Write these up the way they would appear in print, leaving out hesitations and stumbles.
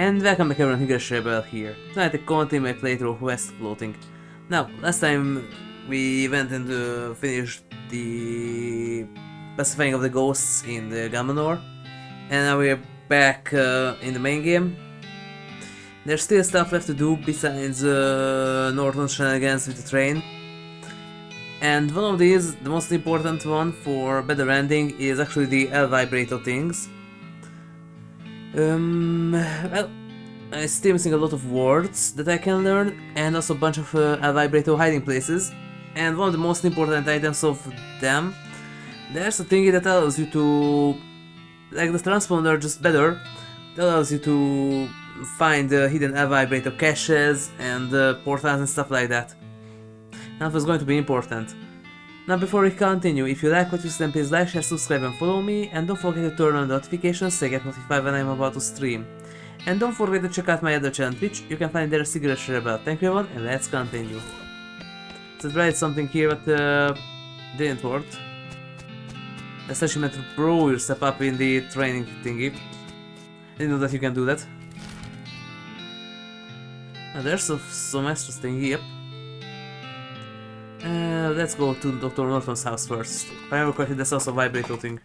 And welcome back everyone, HigurashiRebel here. Tonight I continue my playthrough of West Floating. Now, last time we went and finished the pacifying of the ghosts in the Gamanor. And now we're back in the main game. There's still stuff left to do besides Norton shenanigans with the train. And one of these, the most important one for better ending, is actually the Vibrato things. Well, I'm still missing a lot of words that I can learn, and also a bunch of Vibrato hiding places. And one of the most important items of them, there's a thingy that allows you to, like the transponder, just better. It allows you to find hidden Vibrato caches and portals and stuff like that. That was going to be important. Now before we continue, if you like what you see, then please like, share, subscribe and follow me, and don't forget to turn on notifications so you get notified when I'm about to stream. And don't forget to check out my other channel Twitch, you can find there HigurashiRebel. Thank you everyone, and let's continue. So I tried something here but didn't work. That's actually meant to pro yourself up in the training thingy. I didn't know that you can do that. Now there's some extra thingy, yep. Let's go to Dr. Norton's house first. If I remember correctly, that's also a Vibrato thing.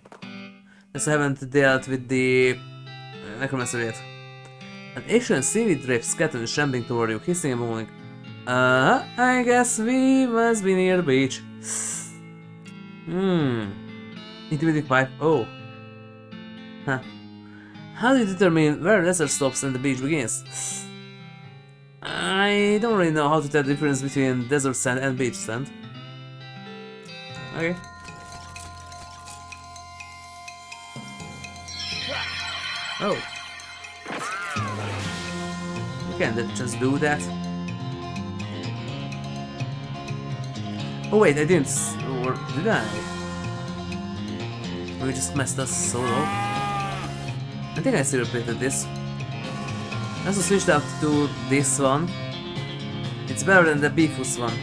Yes, I haven't dealt with the necromancer yet. An ancient seaweed drape scattered and shambling toward you, hissing and moaning. I guess we must be near the beach. Intimidating pipe. Oh. Huh. How do you determine where the desert stops and the beach begins? I don't really know how to tell the difference between desert sand and beach sand. Okay. Oh. You can't just do that. Oh wait, I didn't, or did I? We just messed us solo. I think I still repeated this. I also switched out to this one. It's better than the Beefus one.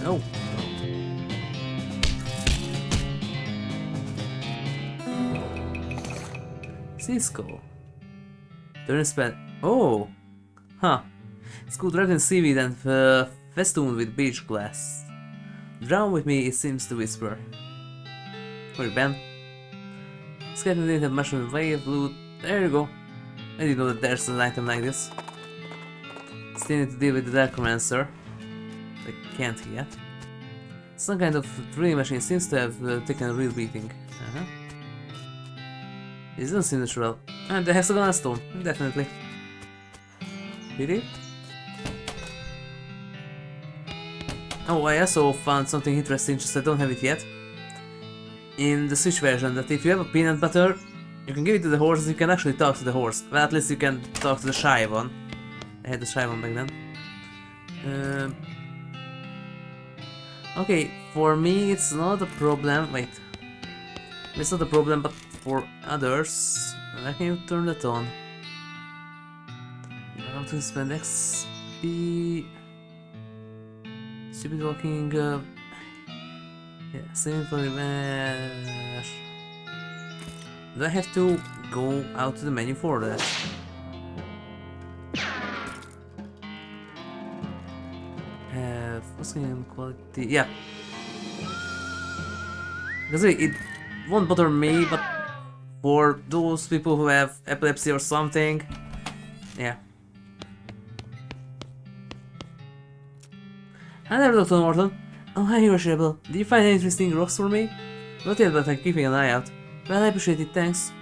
Oh. Cisco. Turn spell. Oh. Huh. It's called wrapped in seaweed and festooned with beach glass. Drown with me, it seems to whisper. Where Ben? Skeleton didn't have mushroom wave, loot. There you go. I didn't know that there's an item like this. Still need to deal with the necromancer. I can't yet. Some kind of drilling machine seems to have taken a real beating. It doesn't seem natural. And the hexagonal stone, definitely. Really? Oh, I also found something interesting, just I don't have it yet. In the Switch version, that if you have a peanut butter, you can give it to the horse and you can actually talk to the horse. Well, at least you can talk to the shy one. I had the shy one back then. Okay, for me it's not a problem. Wait. It's not a problem, but for others... Where can you turn that on? How to spend XP... Stupid walking... Yeah, same for revenge... Do I have to go out to the menu for that? What's game quality? Yeah. Because it won't bother me, but for those people who have epilepsy or something, yeah. Hi there, Dr. Norton. Oh, hi, HigurashiRebel. Did you find any interesting rocks for me? Not yet, but I'm keeping an eye out. Well, I appreciate it, thanks.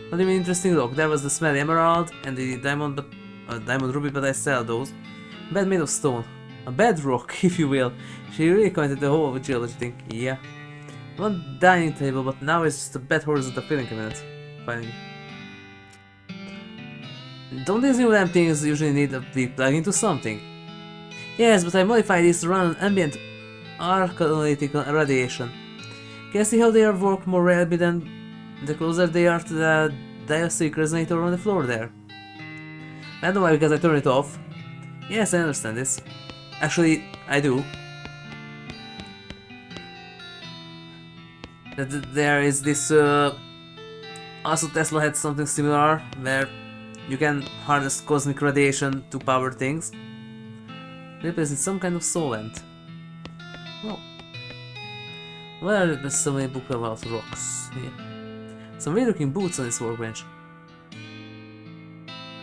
What do you mean interesting rock? There was the smelly emerald and the diamond, diamond ruby, but I sell those. Bed made of stone. A bedrock, if you will. She really commented the whole geology thing. Yeah. One dining table, but now it's just a bed horizontal filling cabinet. Finding. Don't these new lamp things usually need to be plugged into something? Yes, but I modified these to run on ambient arc-analytical radiation. Can you see how they work more reliably than the closer they are to the diastolic resonator on the floor there? I don't know why, because I turned it off. Yes, I understand this. Actually, I do. That there is this Also, Tesla had something similar, where you can harness cosmic radiation to power things. Replacing some kind of solvent. Oh. Why are there so many books about rocks? Yeah. Some weird looking boots on this workbench.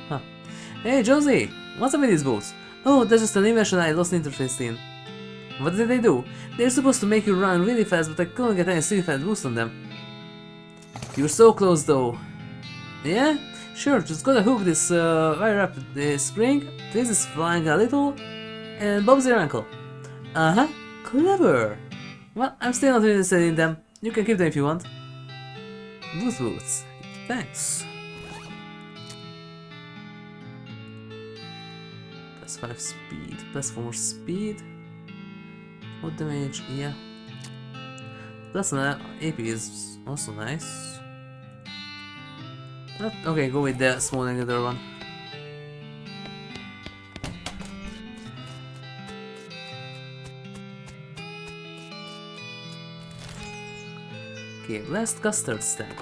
Huh. Hey Josie! What's up with these boots? Oh, that's just an invention I lost interest in. What did they do? They're supposed to make you run really fast, but I couldn't get any significant boost on them. You're so close though. Yeah? Sure, just gotta hook this wire up the spring, twist is flying a little, and bob's your ankle. Uh-huh, clever. Well, I'm still not interested in them. You can keep them if you want. Boost boots. Thanks. Plus 5 speed, plus 4 speed. What damage? Yeah. Plus an AP is also nice. Okay, go with the small angular one. Okay, last custard stamp.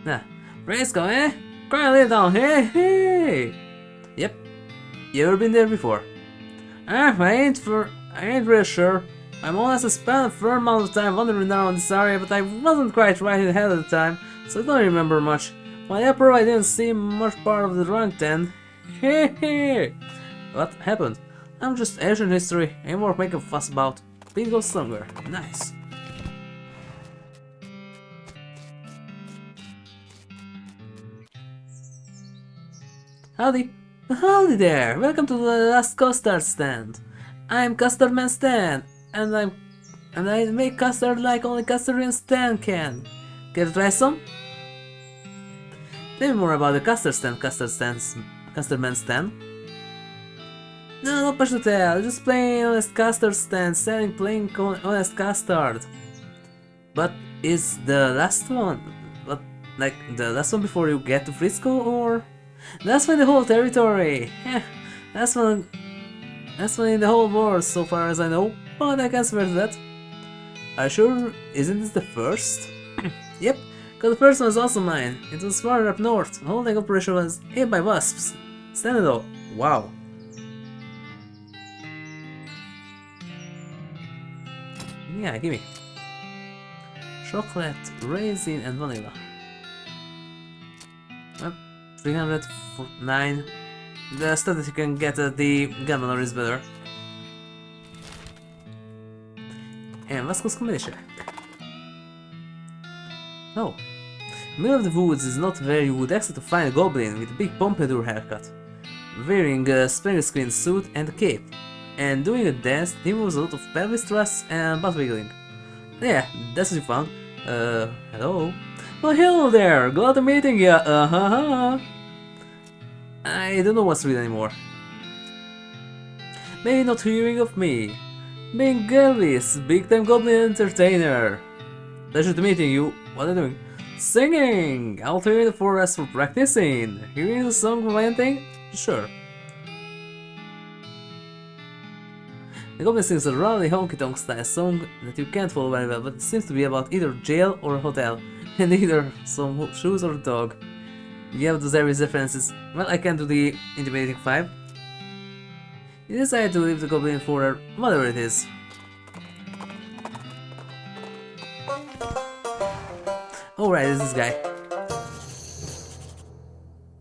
Nah, Fresco, eh? Cry live down, hey! Yep, you ever been there before? I ain't real sure. I'm honestly spent a fair amount of time wandering around this area, but I wasn't quite right ahead at the time, so I don't remember much. When I probably didn't see much part of the drunk then. Hey! What happened? I'm just ancient history, ain't worth making a fuss about. Speed goes stronger. Nice. Howdy. Howdy there! Welcome to the last custard stand. I'm Custard Man Stan, and I make custard like only Custard Stan can. Care to try some? Tell me more about the Custard Man Stan. No, not much to tell. Just plain honest custard stand selling plain honest custard. But is the last one, what, like the last one before you get to Frisco, or? That's one in the whole territory. Yeah, that's one in the whole world, so far as I know. But I can't swear to that. Are you sure? Isn't this the first? Yep, cause the first one was also mine. It was far up north. The whole thing operation was hit by wasps. Stand it all. Wow. Yeah, gimme. Chocolate, raisin, and vanilla. 309. The stuff that you can get at the Governor is better. And Vasco's combination. Oh. Middle of the woods is not where you would expect to find a goblin with a big pompadour haircut, wearing a sprinkle screen suit and a cape, and doing a dance that involves a lot of pelvis thrusts and butt wiggling. Yeah, that's what you found. Hello? Well, hello there! Glad to meeting ya! I don't know what's real anymore. Maybe not hearing of me. Being Gelvis, big time goblin entertainer. Pleasure to meeting you. What are you doing? Singing! Out here in the forest for practicing. Hearing a song of anything? Sure. The goblin sings a rowdy honky-tonk style song that you can't follow very well, but it seems to be about either jail or a hotel, and either some shoes or a dog. You have those various references. Well, I can't do the intimidating 5. You decided to leave the goblin for whatever it is. Alright, this guy.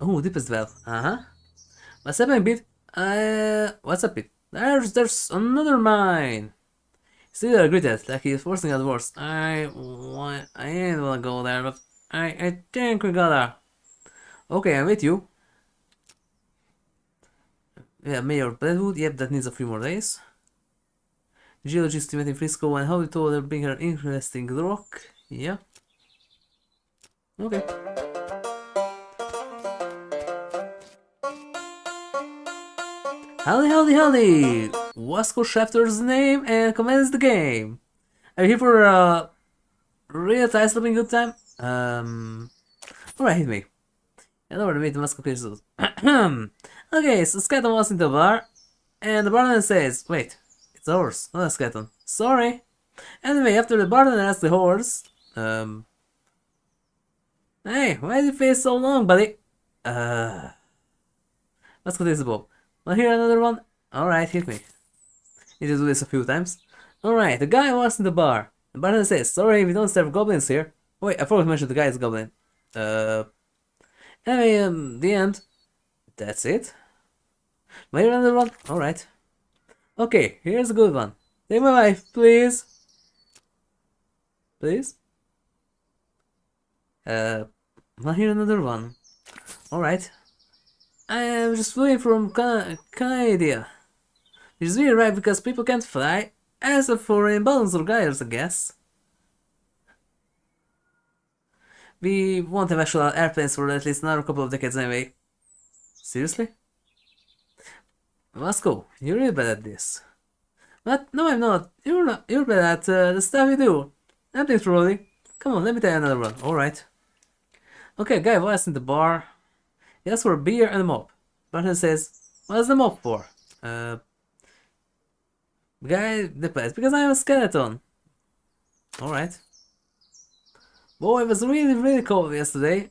Oh, deepest well. Uh-huh. What's happening, Pete? What's up, Pete? There's another mine. Still regretted, like he's forcing out words. I ain't wanna go there, but I think we gotta. Okay, I'm with you. Yeah, Mayor Bledwood, yep, that needs a few more days. Geology estimate in Frisco, and how we told her bring her interesting rock. Yeah. Okay. Howdy! Wasco Shafter's name and commence the game. Are you here for a real tie-slapping good time? Alright, hit me. I know where to meet the Wasco crystals. Okay, so Sketon walks into the bar, and the bartender says, wait, it's ours, not a Sketon. Sorry. Anyway, after the bartender asks the horse, Hey, why did you face so long, buddy? Let's go this bow. Want to hear another one? Alright, hit me. You just do this a few times. Alright, the guy walks in the bar. The bartender says, sorry, we don't serve goblins here. Wait, I forgot to mention the guy is a goblin. Anyway, the end. That's it. Want to hear another one? Alright. Okay, here's a good one. Take my wife, please. Please? Want to hear another one? Alright. I am just fleeing from Canada. Which is really right because people can't fly, except for in balloons or gliders, I guess. We won't have actual airplanes for at least another couple of decades anyway. Seriously? Vasco, you're really bad at this. What? No, I'm not. You're not. You're bad at the stuff you do. Nothing truly. Come on, let me tell you another one. Alright. Okay, guy was in the bar. He asks for a beer and a mop. Bartender says, what's the mop for? Guy replies, because I'm a skeleton. Alright. Boy, it was really cold yesterday.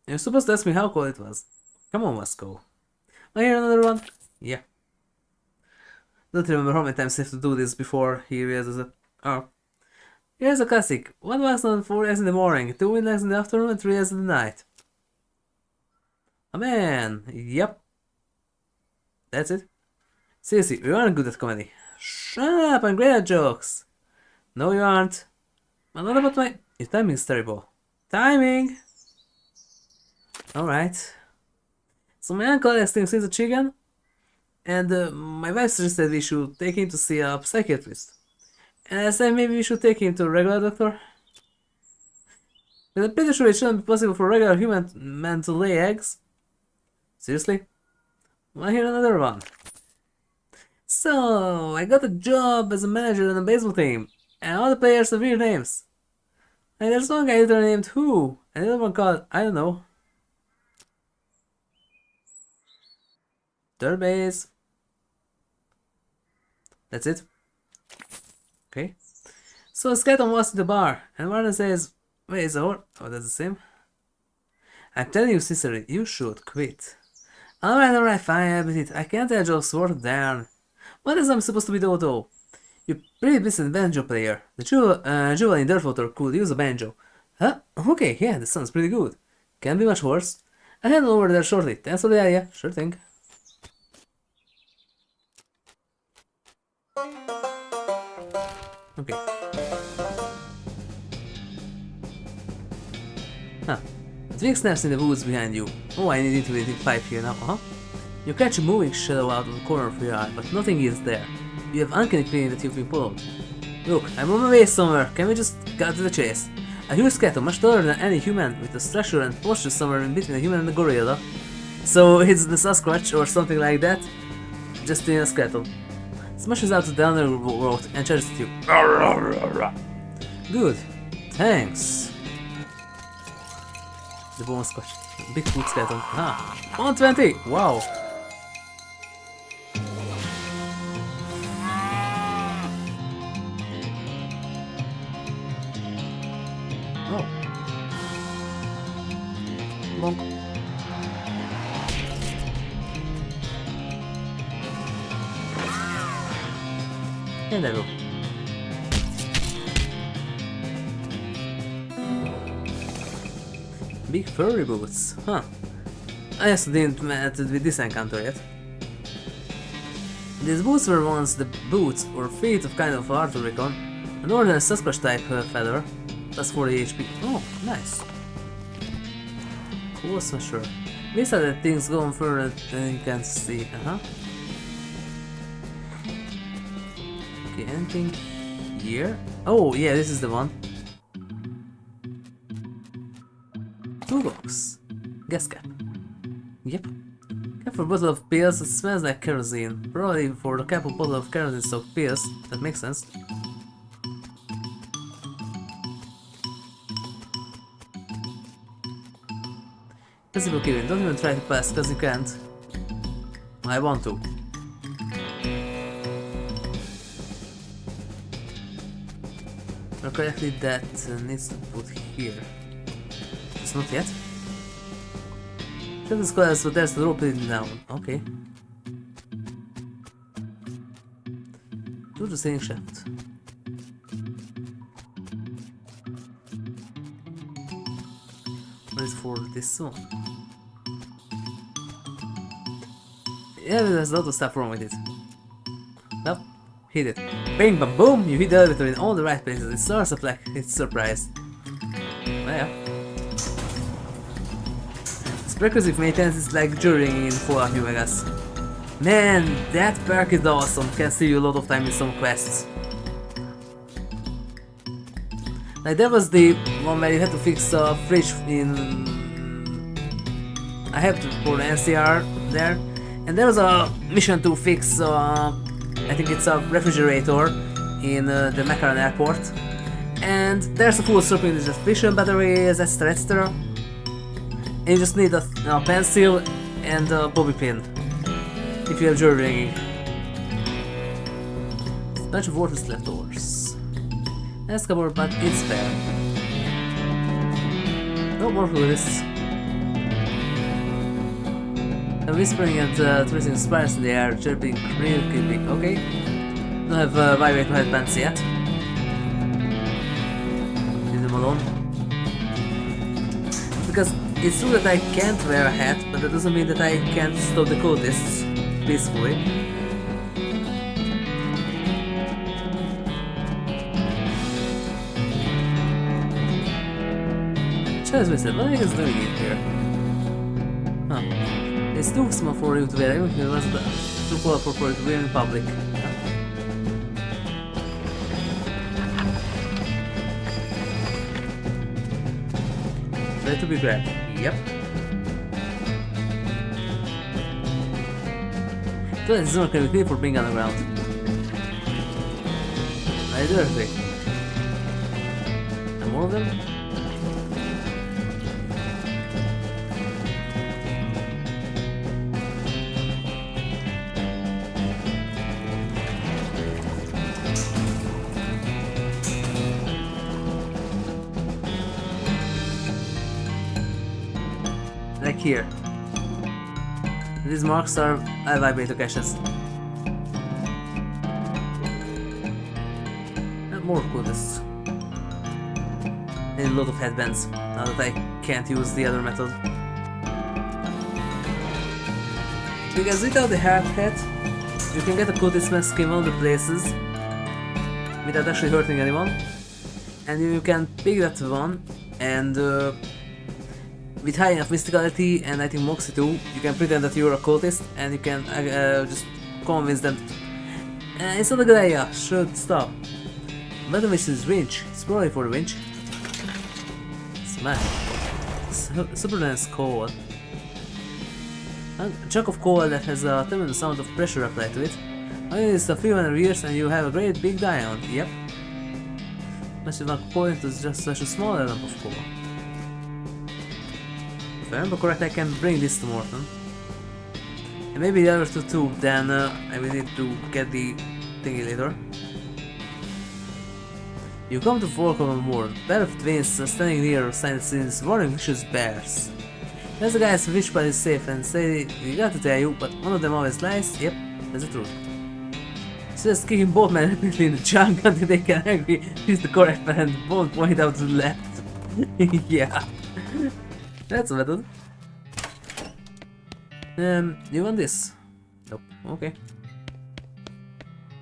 You're supposed to ask me how cold it was. Come on, Vasco. I hear another one? Yeah. Don't remember how many times I have to do this before he realizes it. Oh. Here's a classic. 1 wax on 4 eggs in the morning, 2 eggs in the afternoon, and 3 eggs in the night. Oh man, yep. That's it. Seriously, you aren't good at comedy. Shut up, I'm great at jokes. No, you aren't. But what about my... Your timing is terrible. Timing! Alright. So my uncle has things since a chicken, and my wife suggested we should take him to see a psychiatrist. And I said maybe we should take him to a regular doctor. But I'm pretty sure it shouldn't be possible for a regular human man to lay eggs. Seriously? Wanna hear another one? So, I got a job as a manager on a baseball team, and all the players have weird names. And there's one guy literally named Who, and the other one called, I don't know. Third base. That's it. Okay. So Skeleton walks to the bar, and Warden says, wait, is oh, that's the same? I'm telling you sincerely, you should quit. Alright, fine, I admit it. I can't tell jokes worth darn. What is I'm supposed to be though? You're pretty decent banjo player. The jewel in Dirtwater could use a banjo. Huh? Okay, yeah, that sounds pretty good. Can't be much worse. I'll head over there shortly. Thanks for the idea. Sure thing. Okay. Huh. A twig snaps in the woods behind you. Oh, I need intuitive 5 here now, You catch a moving shadow out of the corner of your eye, but nothing is there. You have uncanny feeling that you've been followed. Look, I'm on my way somewhere. Can we just cut to the chase? A huge skeleton, much taller than any human, with a structure and posture somewhere in between a human and a gorilla. So it's the Sasquatch or something like that, just in a skeleton. Smashes out to the underworld and charges at you. Good. Thanks. The bone Sasquatch. Bigfoot skeleton. Ah. 120! Wow. Oh. Bonk. And there we go. Big furry boots, huh? I just didn't met with this encounter yet. These boots were once the boots or feet of kind of Arthur Recon, a northern Sasquatch type feather, plus 40 HP. Oh, nice. Cool smasher. These are the things going further than you can see, Okay, anything here? Oh, yeah, this is the one. Toolbox. Gas cap. Yep. Cap for a bottle of pills, it smells like kerosene. Probably for the cap of bottle of kerosene soaked pills. That makes sense. Visible killing, don't even try to pass, cause you can't. I want to. Or correctly, that needs to put here. It's not yet. Check this class, but there's the rope leading down. Okay. To the same shaft. What is for this one? Yeah, there's a lot of stuff wrong with it. Well, hit it. Bing, bam, boom! You hit the elevator in all the right places. It starts up like it's surprised. Well, yeah. This precursive maintenance is like during in Fallout New Vegas. Man, that perk is awesome. Can save you a lot of time in some quests. Like that was the one where you had to fix a fridge in... I have to for the NCR there. And there was a mission to fix, I think it's a refrigerator in the McCarran airport. And there's a full surfing with fission batteries, etc, etc. And you just need a pencil and a bobby pin. If you have jewelry ringing. There's a bunch of worthless leftovers. That's covered, but it's fair. No more tourists. I'm whispering and twisting spires in the air, chirping real creepy. Okay. Don't have Vibrato headbands yet. Leave them alone. Because it's true that I can't wear a hat, but that doesn't mean that I can't stop the cultists peacefully. Just Mr. What are you guys doing in here? Huh. It's too small for you to wear, even if it was too colorful for you to wear in public. Huh? Ready to be grabbed. Yep. So this zone can be clear for being underground. I do everything. And more of them? Like here. These marks are Vibrato caches. And more cultists. And a lot of headbands, now that I can't use the other method. Because without the hard hat, you can get a cultist mask in all the places without actually hurting anyone. And you can pick that one and with high enough mysticality and I think Moxie too, you can pretend that you're a cultist and you can just convince them. It's not a good idea, should stop. But this is winch, it's probably for the winch. Smash. Superman's coal. A chunk of coal that has a tremendous amount of pressure applied to it. Only it's a few hundred years and you have a great big diamond, yep. Massive amount of point is just such a small lump of coal. If I remember correct, I can bring this to Norton. And maybe the other two too, then I will need to get the thingy later. You come to fork of a moor. Pair of twins standing near sign scenes warning vicious bears. There's a guy's fish pad is safe and say we got to tell you, but one of them always lies. Yep, that's the truth. So just kicking both men repeatedly in the junk until they can agree who's the correct man and both point out to the left. Yeah. That's a method. You want this? Nope. Okay.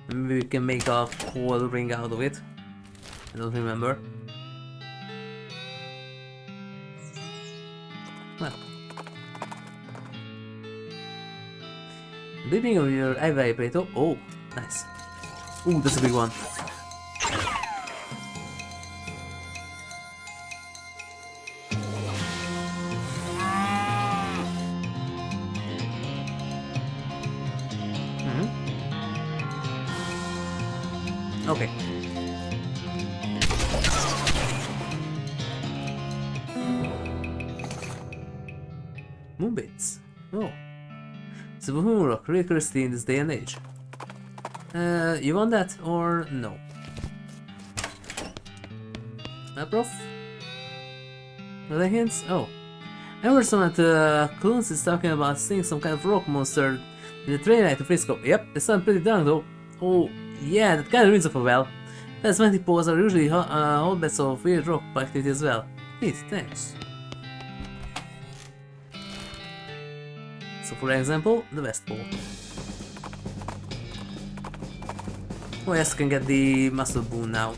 Maybe we can make a coal ring out of it. I don't remember. Well. Beginning of your Vibrato. Oh, nice. Ooh, that's a big one. Okay. Moonbits. Oh. It's a boom rock, really crusty in this day and age. You want that or no? Prof? Are there hints? Oh. I heard someone at Clunes is talking about seeing some kind of rock monster with a train ride to Frisco. Yep, they sound pretty drunk though. Oh, yeah, that kind of rings off a bell. Plasmatic poles are usually hotbeds of weird rock activity as well. Neat, thanks. So for example, the West Pole. Oh yes, I can get the muscle boon now.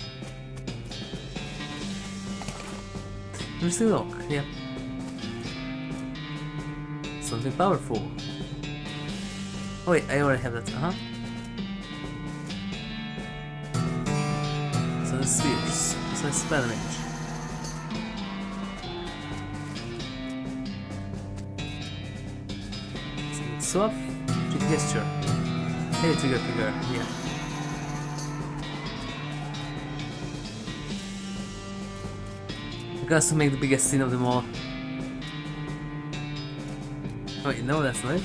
Interesting lock, yep. Something powerful. Oh wait, I already have that, So the spheres, so it's spell damage. So it's off, trick gesture. Heavy trigger, yeah. Because to make the biggest scene of them all. Oh wait, no, that's not it.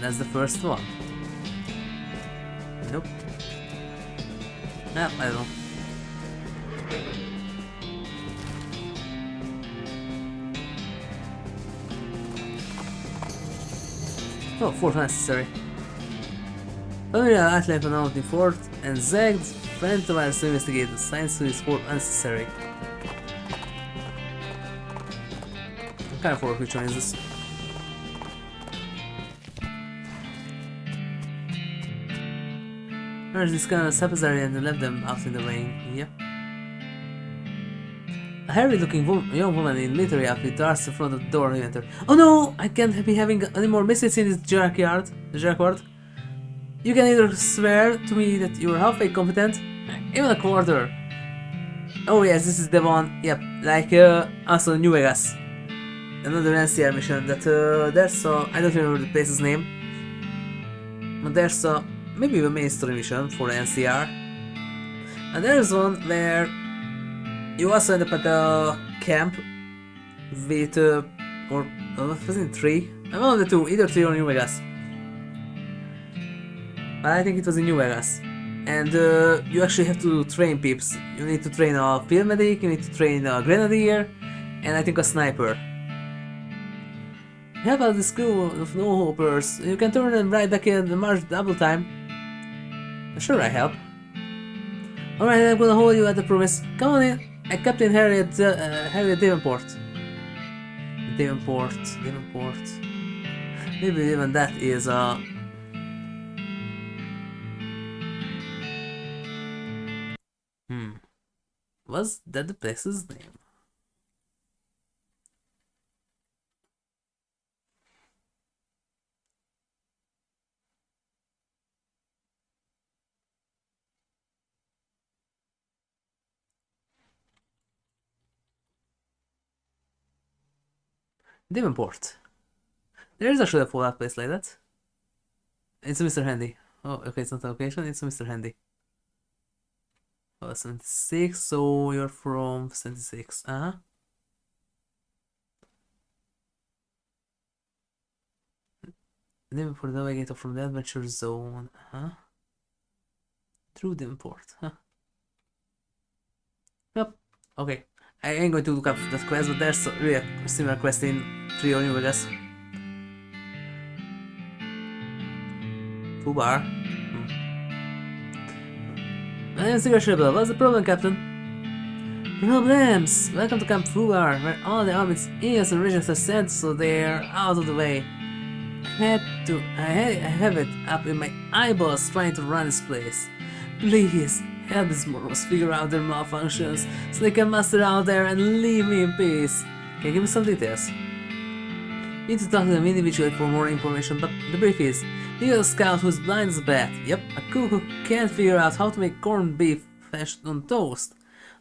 That's the first one. Nope. Nah, I don't know. Oh, fourth necessary. Familiar outline for Norton fourth and zagged Phantomized to investigate the science to this fourth unnecessary. I can't forget which one is this. There's this kind of suppository and left them out in the rain. Yep. A hairy-looking young woman in military outfit darts in front of the door you enter. Oh no! I can't be having any more misfits in this jerkyard. You can either swear to me that you're halfway competent, even a quarter. Oh yes, this is the one. Yep, like also New Vegas. Another NCR mission that there's I don't remember the place's name, but there's maybe the main story mission for the NCR, and there's one where you also end up at a camp with or was it 3? One of the two, either 3 or New Vegas, but I think it was in New Vegas, and you actually have to train peeps. You need to train a field medic, you need to train a grenadier, and I think a sniper. How about this crew of no-hopers? You can turn them right back in the march double time. Sure, I help. Alright, I'm gonna hold you at the promise. Come on in. Captain Harriet Davenport. Davenport. Maybe even that is Was that the place's name? Davenport. There is actually a Fallout place like that. It's Mr. Handy. Oh, okay, it's not a location, it's Mr. Handy. Oh, 76, so you're from 76, Davenport navigator from the adventure zone, Through Davenport, Yep, okay. I ain't going to look up that quest, but there's really a similar quest in 3 or New Vegas. Full bar. My name is HigurashiRebel. What's the problem, Captain? Problems! Welcome to Camp Fubar, where all the army's ears and regions are sent so they're out of the way. I have it up in my eyeballs trying to run this place. Please, help these mortals figure out their malfunctions so they can muster out there and leave me in peace. Can you give me some details? You need to talk to them individually for more information, but the brief is, you got a scout who's blind as a bat. Yep, a cook who can't figure out how to make corned beef hashed on toast.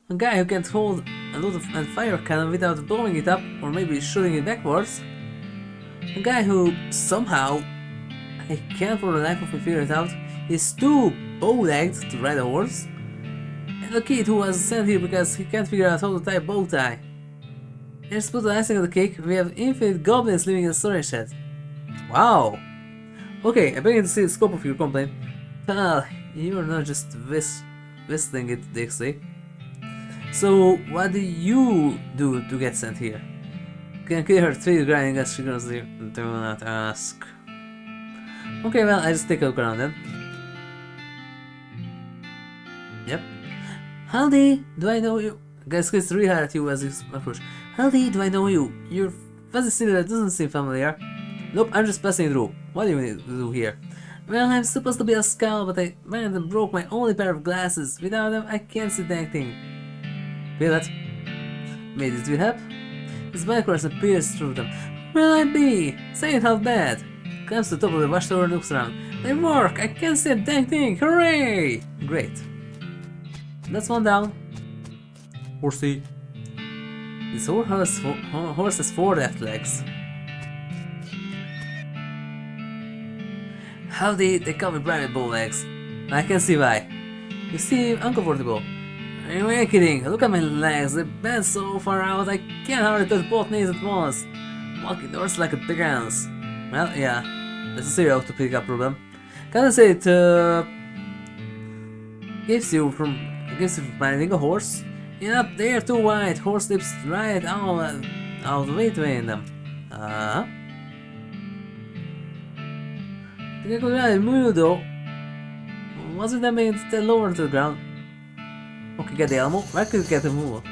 A guy who can't hold a load of a fire cannon without blowing it up or maybe shooting it backwards. A guy who somehow, I can't for the life of me figure it out, is too bow-legged to ride a horse. And a kid who was sent here because he can't figure out how to tie a bow tie. And just put the icing on the cake, we have infinite goblins living in a storage shed. Wow! Okay, I begin to see the scope of your complaint. Well, you're not just whistling it, Dixie. So, what do you do to get sent here? Can kill her 3 grinding as she goes there. Do not ask. Okay, well, I just take a look around then. Yep. Howdy, do I know you? Guys, please rehired you as you approach. Howdy, do I know you? Your fuzzy silhouette doesn't seem familiar. Nope, I'm just passing through. What do you need to do here? Well, I'm supposed to be a scout, but I went and broke my only pair of glasses. Without them, I can't see dang thing. Feel that? May this will help? His binoculars pierce through them. Where'll I be? Say it how bad. Climbs to the top of the watchtower and looks around. They work! I can't see a dang thing! Hooray! Great. That's one down. Horsey. This horse has 4 left legs. Howdy, they call me private bow legs. I can see why. You seem uncomfortable. You ain't kidding. Look at my legs. They bend so far out I can't hardly touch both knees at once. Walking doors like a dance. Well, yeah. That's a serious to pick up problem. Can I say it gives you from riding a horse? Yep, they're too wide. Horse slips right out between them. Think I could ride move though. Wasn't that mean to lower to the ground? Okay, get the ammo. Where could get the move?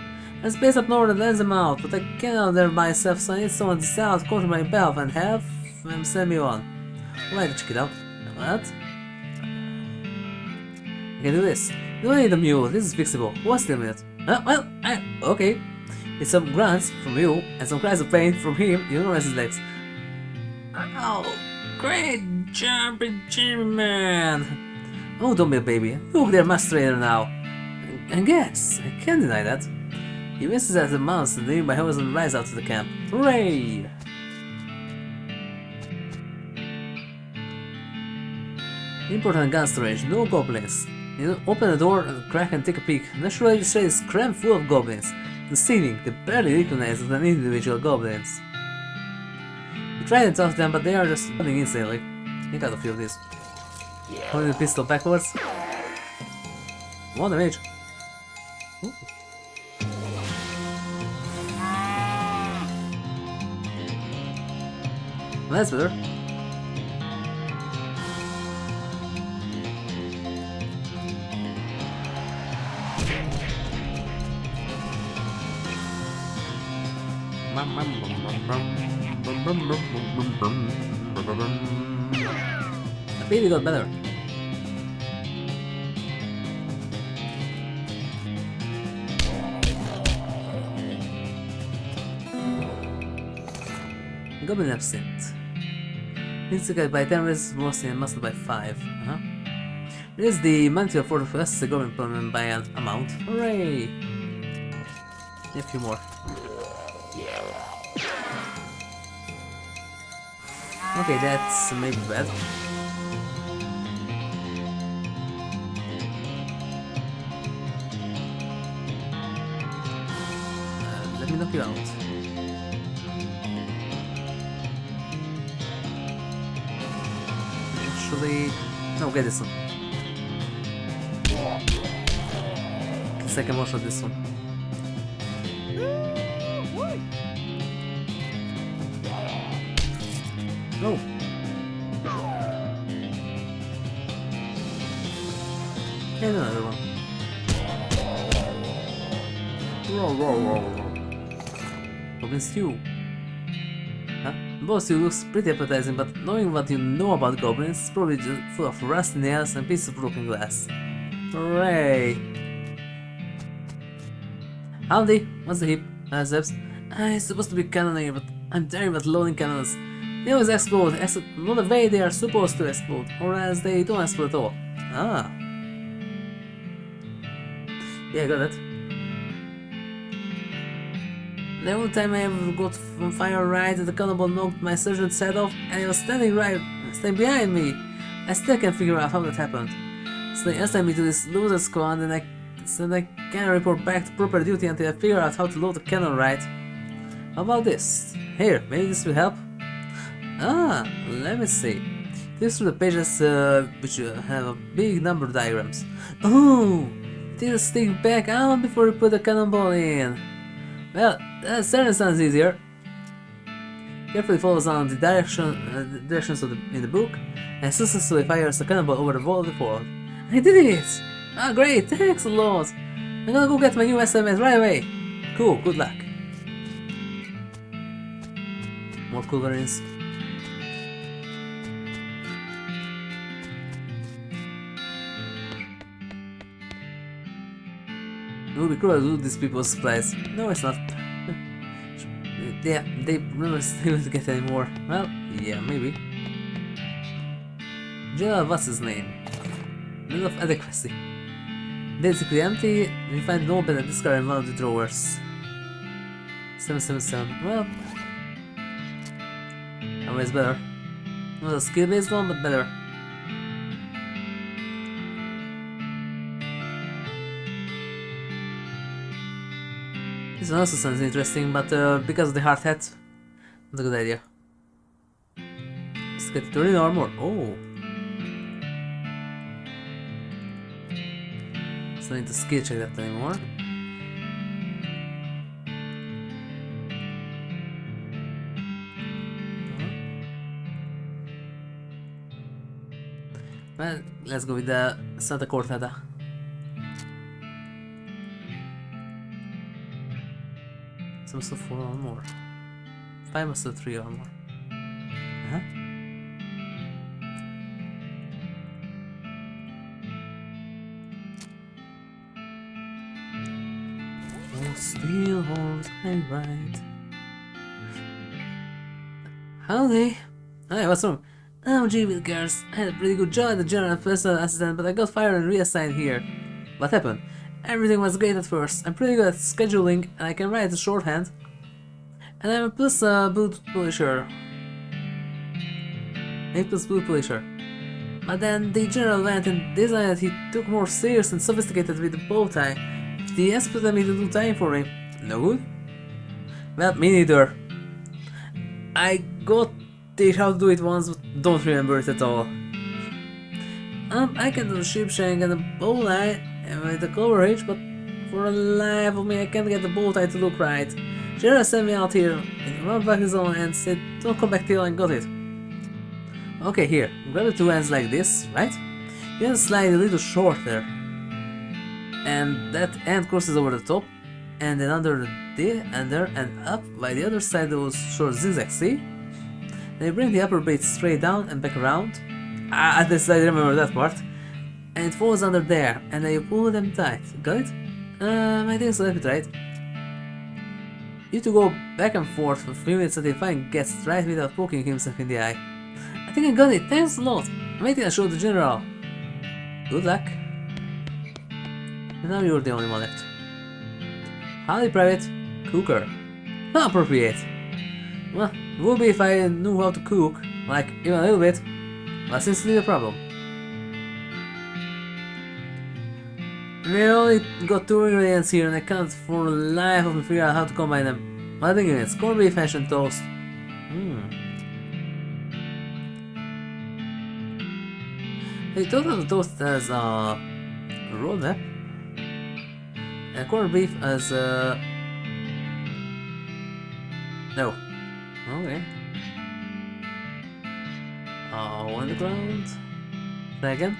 There's space up north that lends them out, but I cannot there myself, so I need someone to sell out, control my belt and have them send me on. Alright, check it out. What? I can do this. You don't need a mule, this is fixable. What's the minute? Well, okay. It's some grunts from you and some cries of pain from him. You don't rest his legs. Oh, great jumping Jimmy man! Oh, don't be a baby. Look, they're much straighter now. And guess, I can't deny that. He misses at the mouse and the nearby horizon rise out to the camp. Hooray! Important gun storage, no goblins. You open the door and crack and take a peek. Naturally, the shade is crammed full of goblins. The ceiling, they barely recognize as an individual goblins. You try to talk to them, but they are just running instantly. You got a few of these. Holding the pistol backwards. One damage. Ooh. Well, that's better. I really got better. Goblin absent. Instigate by 10 resist mostly and muscle by 5. Raise the mantle for the first goblin implement by an amount. Hooray! A few more. Okay, that's maybe bad. Let me knock you out. Actually, no, get this one. Guess I can one shot this one. No. And another one. Goblin stew. Huh? Both stew looks pretty appetizing, but knowing what you know about goblins, it's probably just full of rusty nails and pieces of broken glass. Hooray! Howdy, what's the heap? Zeps. I'm supposed to be cannoneer, but I'm terrible at loading cannons. They always explode, except not the way they are supposed to explode, or else they don't explode at all. Ah. Yeah, I got that. The only time I ever got from fire right at the cannonball knocked my sergeant's head off, and he was standing behind me. I still can't figure out how that happened. So they assigned me to this loser squad, and I said I can't report back to proper duty until I figure out how to load the cannon right. How about this? Here, maybe this will help? Ah, let me see. This through the pages which have a big number of diagrams. Oh, Till stick back on before you put the cannonball in. Well, that certainly sounds easier. Carefully follows on the directions in the book and successfully fires the cannonball over the wall of the fort. I did it! Ah, great, thanks a lot! I'm gonna go get my new SMS right away. Cool, good luck. More culverins. It would be cruel to loot these people's supplies. No, it's not. Yeah, they never seem to get any more. Well, yeah, maybe. General, what's his name? None of adequacy. Basically empty, we find no better discard in one of the drawers. 777. Well, always better. Not a skill based one, but better. This one also sounds interesting, but because of the hard hat, not a good idea. Let's get 30 armor. Oh! So I need to skill check that anymore. Well, let's go with the Santa Cortada. Some stuff 4 or more. 5 or so 3 or more. Uh-huh. Oh, steel horse, I ride. Howdy. Hey, what's wrong? I'm G with girls. I had a pretty good job as the general personal assistant, but I got fired and reassigned here. What happened? Everything was great at first. I'm pretty good at scheduling and I can write a shorthand. And I'm a plus boot polisher. A plus boot polisher. But then the general went and decided he took more serious and sophisticated with the bow tie. He expected me to do time for him. No good? Well, me neither. I got teach how to do it once, but don't remember it at all. I can do the ship shank and the bow line and with the coverage, but for the life of me I can't get the bow tie to look right. General sent me out here in one back his own and said don't come back till I got it. Okay, here, grab the 2 ends like this, right? You can slide a little shorter. And that end crosses over the top, and then under and up by the other side those short zigzags, see? Then you bring the upper bait straight down and back around. At least I remember that part. And it falls under there, and then you pull them tight. Got it? I think so, let me try it. You to go back and forth for 3 minutes until Fine gets right without poking himself in the eye. I think I got it, thanks a lot. I'm waiting to show the general. Good luck. And now you're the only one left. Howdy, Private. Cooker. Not appropriate. Well, it would be if I knew how to cook, like even a little bit, but seems to be a problem. We only got 2 ingredients here and I can't for the life of me figure out how to combine them. What ingredients? Corned beef, hash and toast. They told us the toast as a roadmap. And corned beef as no. Okay. On the ground. Second.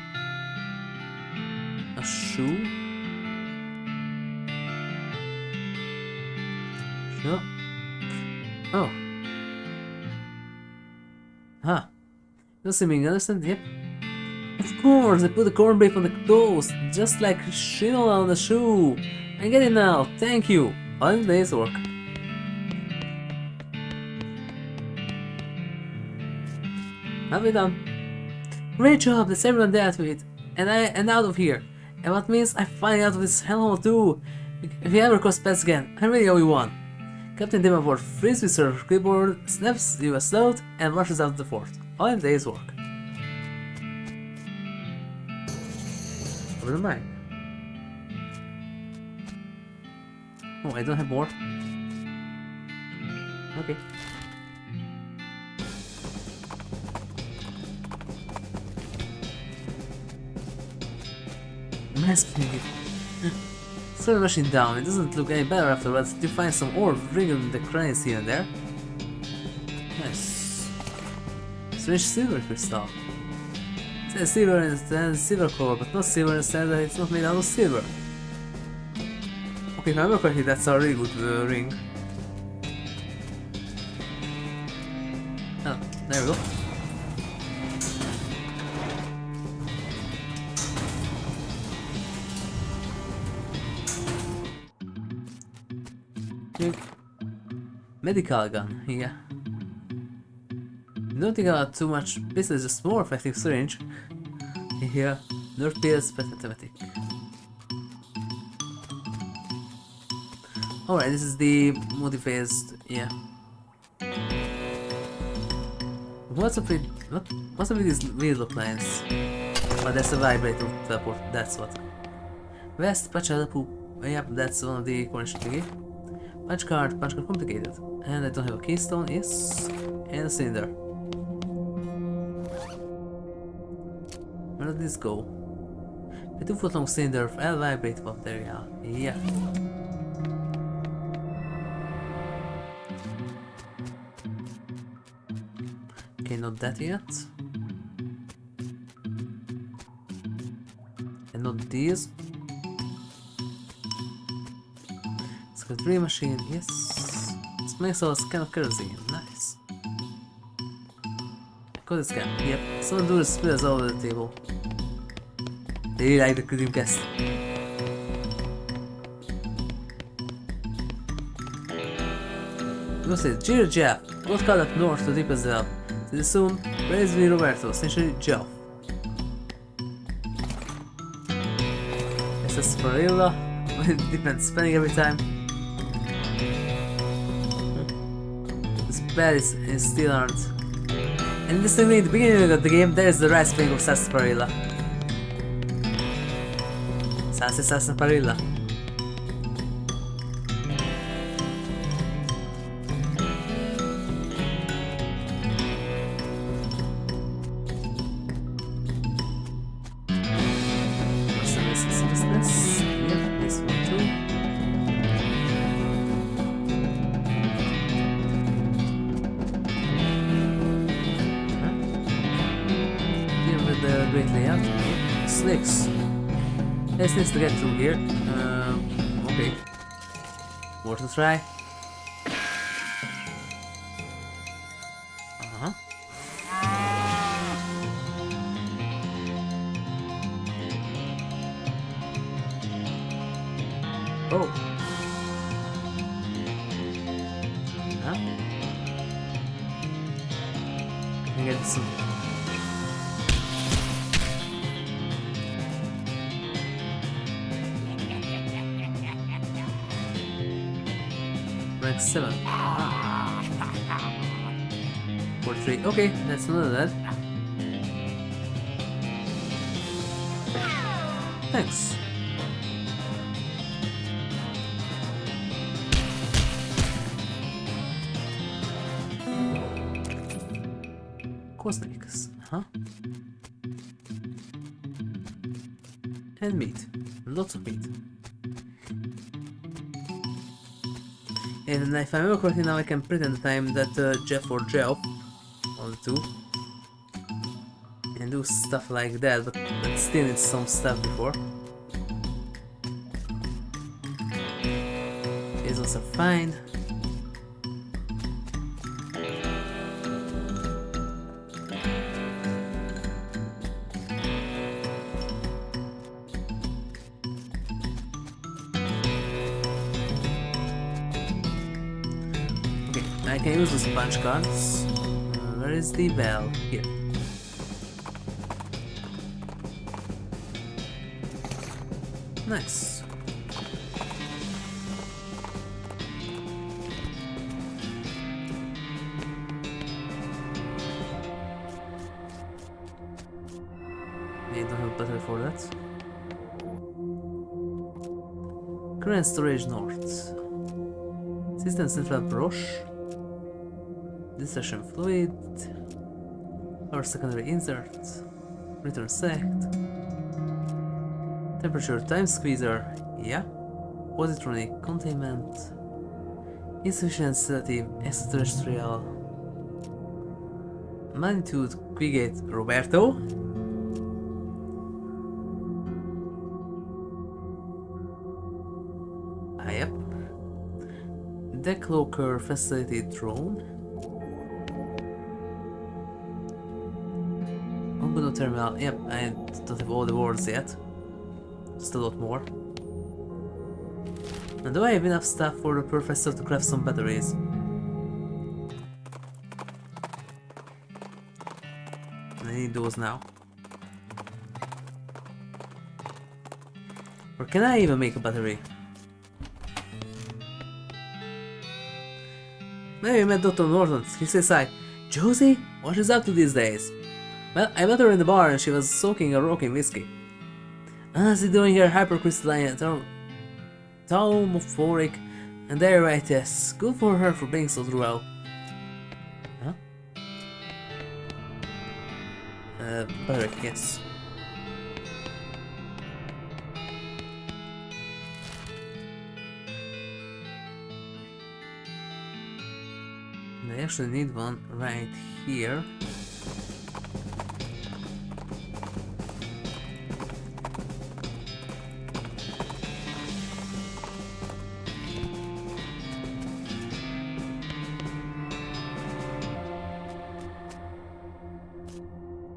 A shoe. Sure. Oh. Huh. You seeming understand? Yep. Of course, I put the corned beef on the toast, just like shinola on the shoe. I get it now, thank you. All day's work. Have it done. Great job, that's everyone dealt with it. And out of here. And what means I'm finally out of this hellhole too. If you ever cross paths again, I really owe you one. Captain Davenport frees with her clipboard, snaps you a salute, and rushes out of the fort. All in a day's work. Never mind. Oh, I don't have more. Okay. Nice pig. Slow the machine down. It doesn't look any better afterwards. You find some ore wrinkled in the crannies here and there. Nice. Strange silver crystal. It says silver and silver core, but not silver instead that it's not made out of silver. Okay, if I remember correctly, that's a really good ring. Oh, there we go. Medical gun, yeah. Don't think about too much, this is just more effective syringe. Here, nerve pills, but automatic. Alright, this is the multi-phased, yeah. What's up with these weird lines? Oh, that's a vibrato teleport, that's what. West, Pachalapu, yep, that's one of the cornish thingy. Punch card complicated. And I don't have a keystone, yes. And a cylinder. Where did this go? The 2-foot long cylinder of vibrate material. Yeah. Okay, not that yet. And not these. Got dream machine, yes. This makes us kind of kerosene, nice. Code scan, yep. Someone do the spills all over the table. They really like the Dreamcast. Go say, Dear Jeff, got called up north to deep as well. See you soon. Praise me, Roberto, essentially Jeff. Yes, that's Farilla. It depends, spending every time. Is still aren't. And this thing at the beginning of the game, there is the right spring of sarsaparilla. Sarsaparilla. What's this? Yeah, this one too. Great layout. Snakes. There's needs to get through here. Okay. More to try. Oh. Huh? Can I get some? Rank 7. Ah. 43. Okay, that's none of that. Thanks. Cosmetics, huh? And meat. Lots of meat. And if I remember correctly now I can pretend that I'm that Jeff or Jeff, one of the two, and do stuff like that, but still needs some stuff before. These ones are fine. I can use those punch cards. Where is the bell? Here. Nice. I don't have battery for that. Current storage north. System central brush. Dissection fluid, or secondary insert, return sect, temperature time squeezer, Yeah. Positronic, containment, insufficient sedative, extraterrestrial, magnitude, quickgate, Roberto. Yep. Decklocker facility drone. Ombudo terminal. Yep, I don't have all the words yet. Just a lot more. And do I have enough stuff for the professor to craft some batteries? I need those now. Or can I even make a battery? Maybe I met Dr. Norton. He says hi. Josie? What is up to these days? Well, I met her in the bar and she was soaking a rock in whiskey. She's doing her hypercrystalline thaumophoric and diuresis. Good for her for being so thorough. Huh? Barrack, yes. I actually need one right here.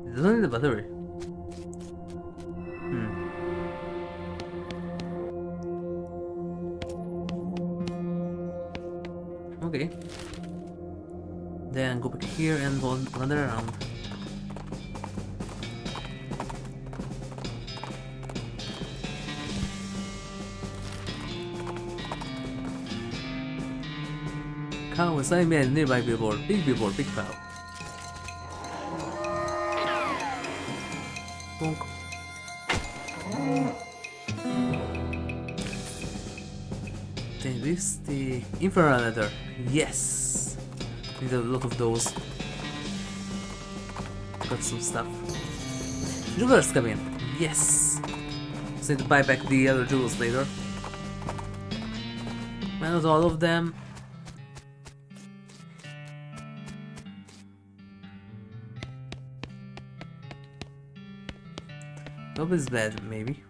It doesn't need a battery. Okay. Then go back here and wander around. Cow is me a nearby billboard. Big billboard, big cow. Bonk. Then this the infrared letter. Yes! Need a lot of those. Got some stuff. Jewelers come in. Yes! So need to buy back the other jewels later. Well, not all of them. Nobody's bad, maybe.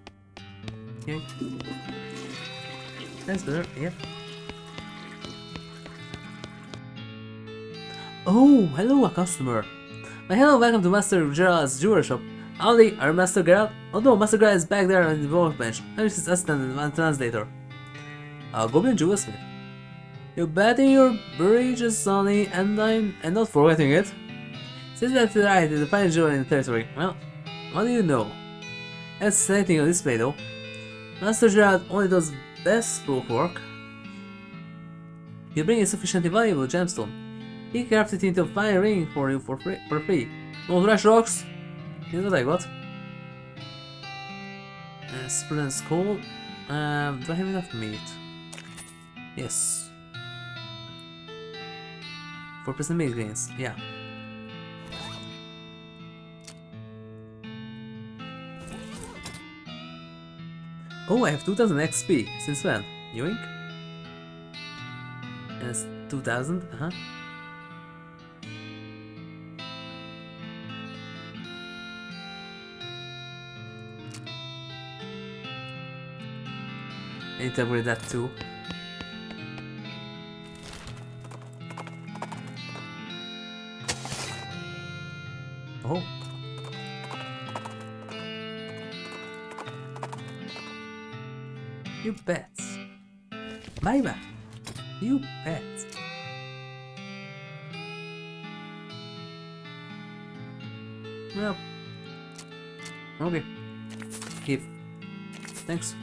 Okay. That's better, yep. Oh, hello, a customer. Hello, welcome to Master Gerald's jewelry shop. Howdy, are you Master Gerald? Oh no, Master Gerald is back there on the workbench. I'm his assistant and one translator. Goblin Jewelsmith. You're betting your bridges, Sonny, and not forgetting it. Since that's right, the finest jewel in the territory. Well, what do you know? That's setting on display though. Master Gerald only does bespoke work. You bring a sufficiently valuable gemstone. He crafted it into a fine ring for you for free. No trash rocks? Here's what I got. Split and skull. Do I have enough meat? Yes. 4% meat gains, yeah. Oh, I have 2000 XP. Since when? Yoink? Yes, 2000, uh-huh. I need to upgrade that too. Oh. You bet. Bye-bye. You bet. Well. Okay. Keep. Thanks.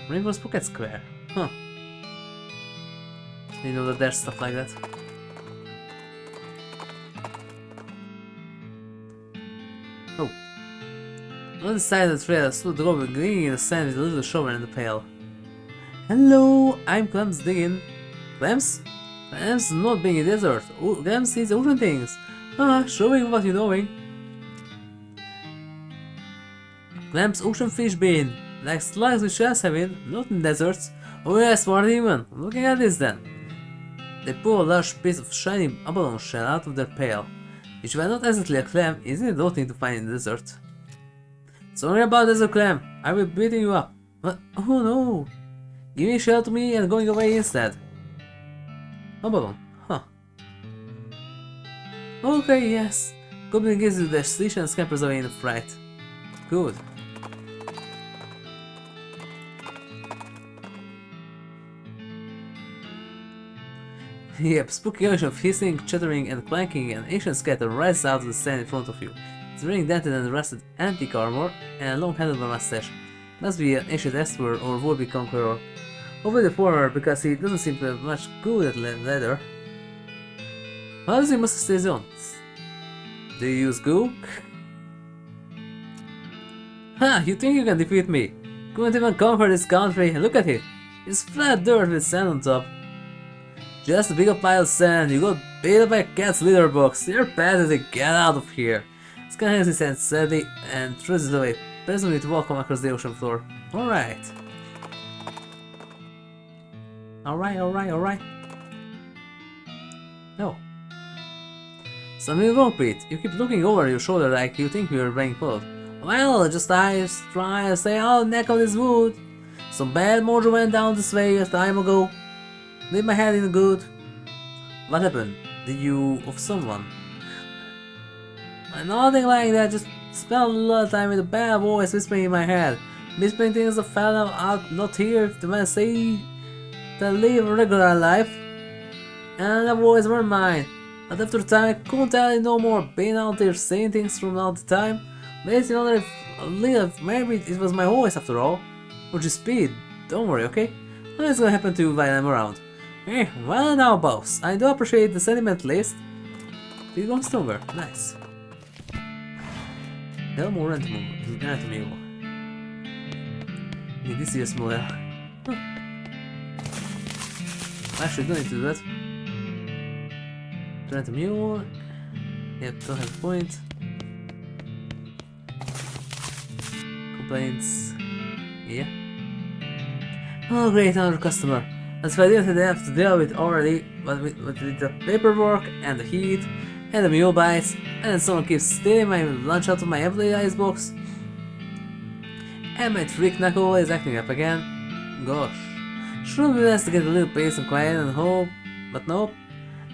Rainbow's Pocket Square. Huh. You know that there's stuff like that. Oh. On the side of the trail stood the goblin gleaning in the sand with a little shovel in the pail. Hello, I'm Clem's digging. Clem's? Clem's not being a desert. Clem's sees ocean things. Showing what you knowing. Clem's ocean fish bean. Like slugs with shells having, not in deserts. Oh yes, smart demon. Looking at this then. They pull a large piece of shiny abalone shell out of their pail, which while not exactly a clam, isn't a thing to find in the desert. Sorry about desert clam, I will be beating you up. But, oh no! Giving shell to me and going away instead. Abalone, huh. Okay, yes. Goblin gives you the station and scampers away in a fright. Good. Yep, spooky ocean of hissing, chattering, and clanking, an ancient scatter rises out of the sand in front of you. It's wearing dented and rusted antique armor and a long handlebar mustache. Must be an ancient explorer or would-be conqueror. Hopefully the former, because he doesn't seem to have much good at leather. How does he mustache stay on? Do you use goo? Ha! You think you can defeat me? Couldn't even conquer this country, and look at it! It's flat dirt with sand on top. Just a big pile of sand, you got beat up by a cat's litter box. You're pathetic, get out of here. Scan hands his hand steady and throws it away, presumably to welcome across the ocean floor. Alright. Alright. No. Something wrong, Pete. You keep looking over your shoulder like you think we are being followed. Well, just try to stay out neck of this wood. Some bad mojo went down this way a time ago. Leave my head in the good. What happened? Did you of someone? Nothing like that, just spent a lot of time with a bad voice whispering in my head. Whispering things that fell out not here to man say to live a regular life. And the voice were mine. But after time I couldn't tell it no more, being out there saying things from all the time. Makes me wonder if maybe it was my voice after all. Or just speed. Don't worry, okay? Nothing's gonna happen to you while I'm around. Well now, boss. I do appreciate the sentiment list. It's going stronger. Nice. Hell more anatomy. Need this year's model. Huh. Actually, don't need to do that. Turn to mule. Yep, don't have a point. Complaints. Yeah. Oh great, another customer. That's why I didn't have to deal with already, but with the paperwork and the heat and the mule bites, and then someone keeps stealing my lunch out of my empty icebox. And my trick knuckle is acting up again. Gosh. Should be nice to get a little peace and quiet and hope, but nope.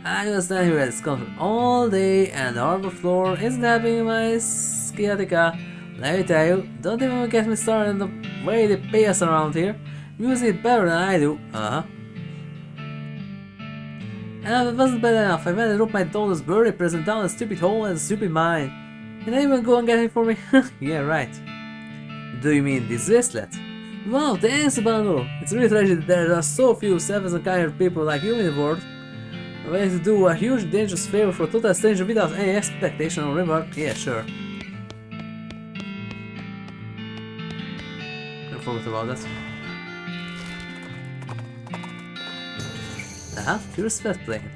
I gotta stand here at this comfort all day and the harbor floor isn't having my sciatica. Let me tell you, don't even get me started on the way they pay us around here. Using it better than I do. And if it wasn't bad enough, I went and dropped my daughter's birthday present down a stupid hole and a stupid mine. And then even go and get it for me? Yeah, right. Do you mean this bracelet? Wow, thanks, Bando. It's really tragic that there are so few selfless and kind people like you in the world. I'm willing to do a huge dangerous favor for a total stranger without any expectation or reward. Yeah, sure. I forgot about that. Curious flat plane.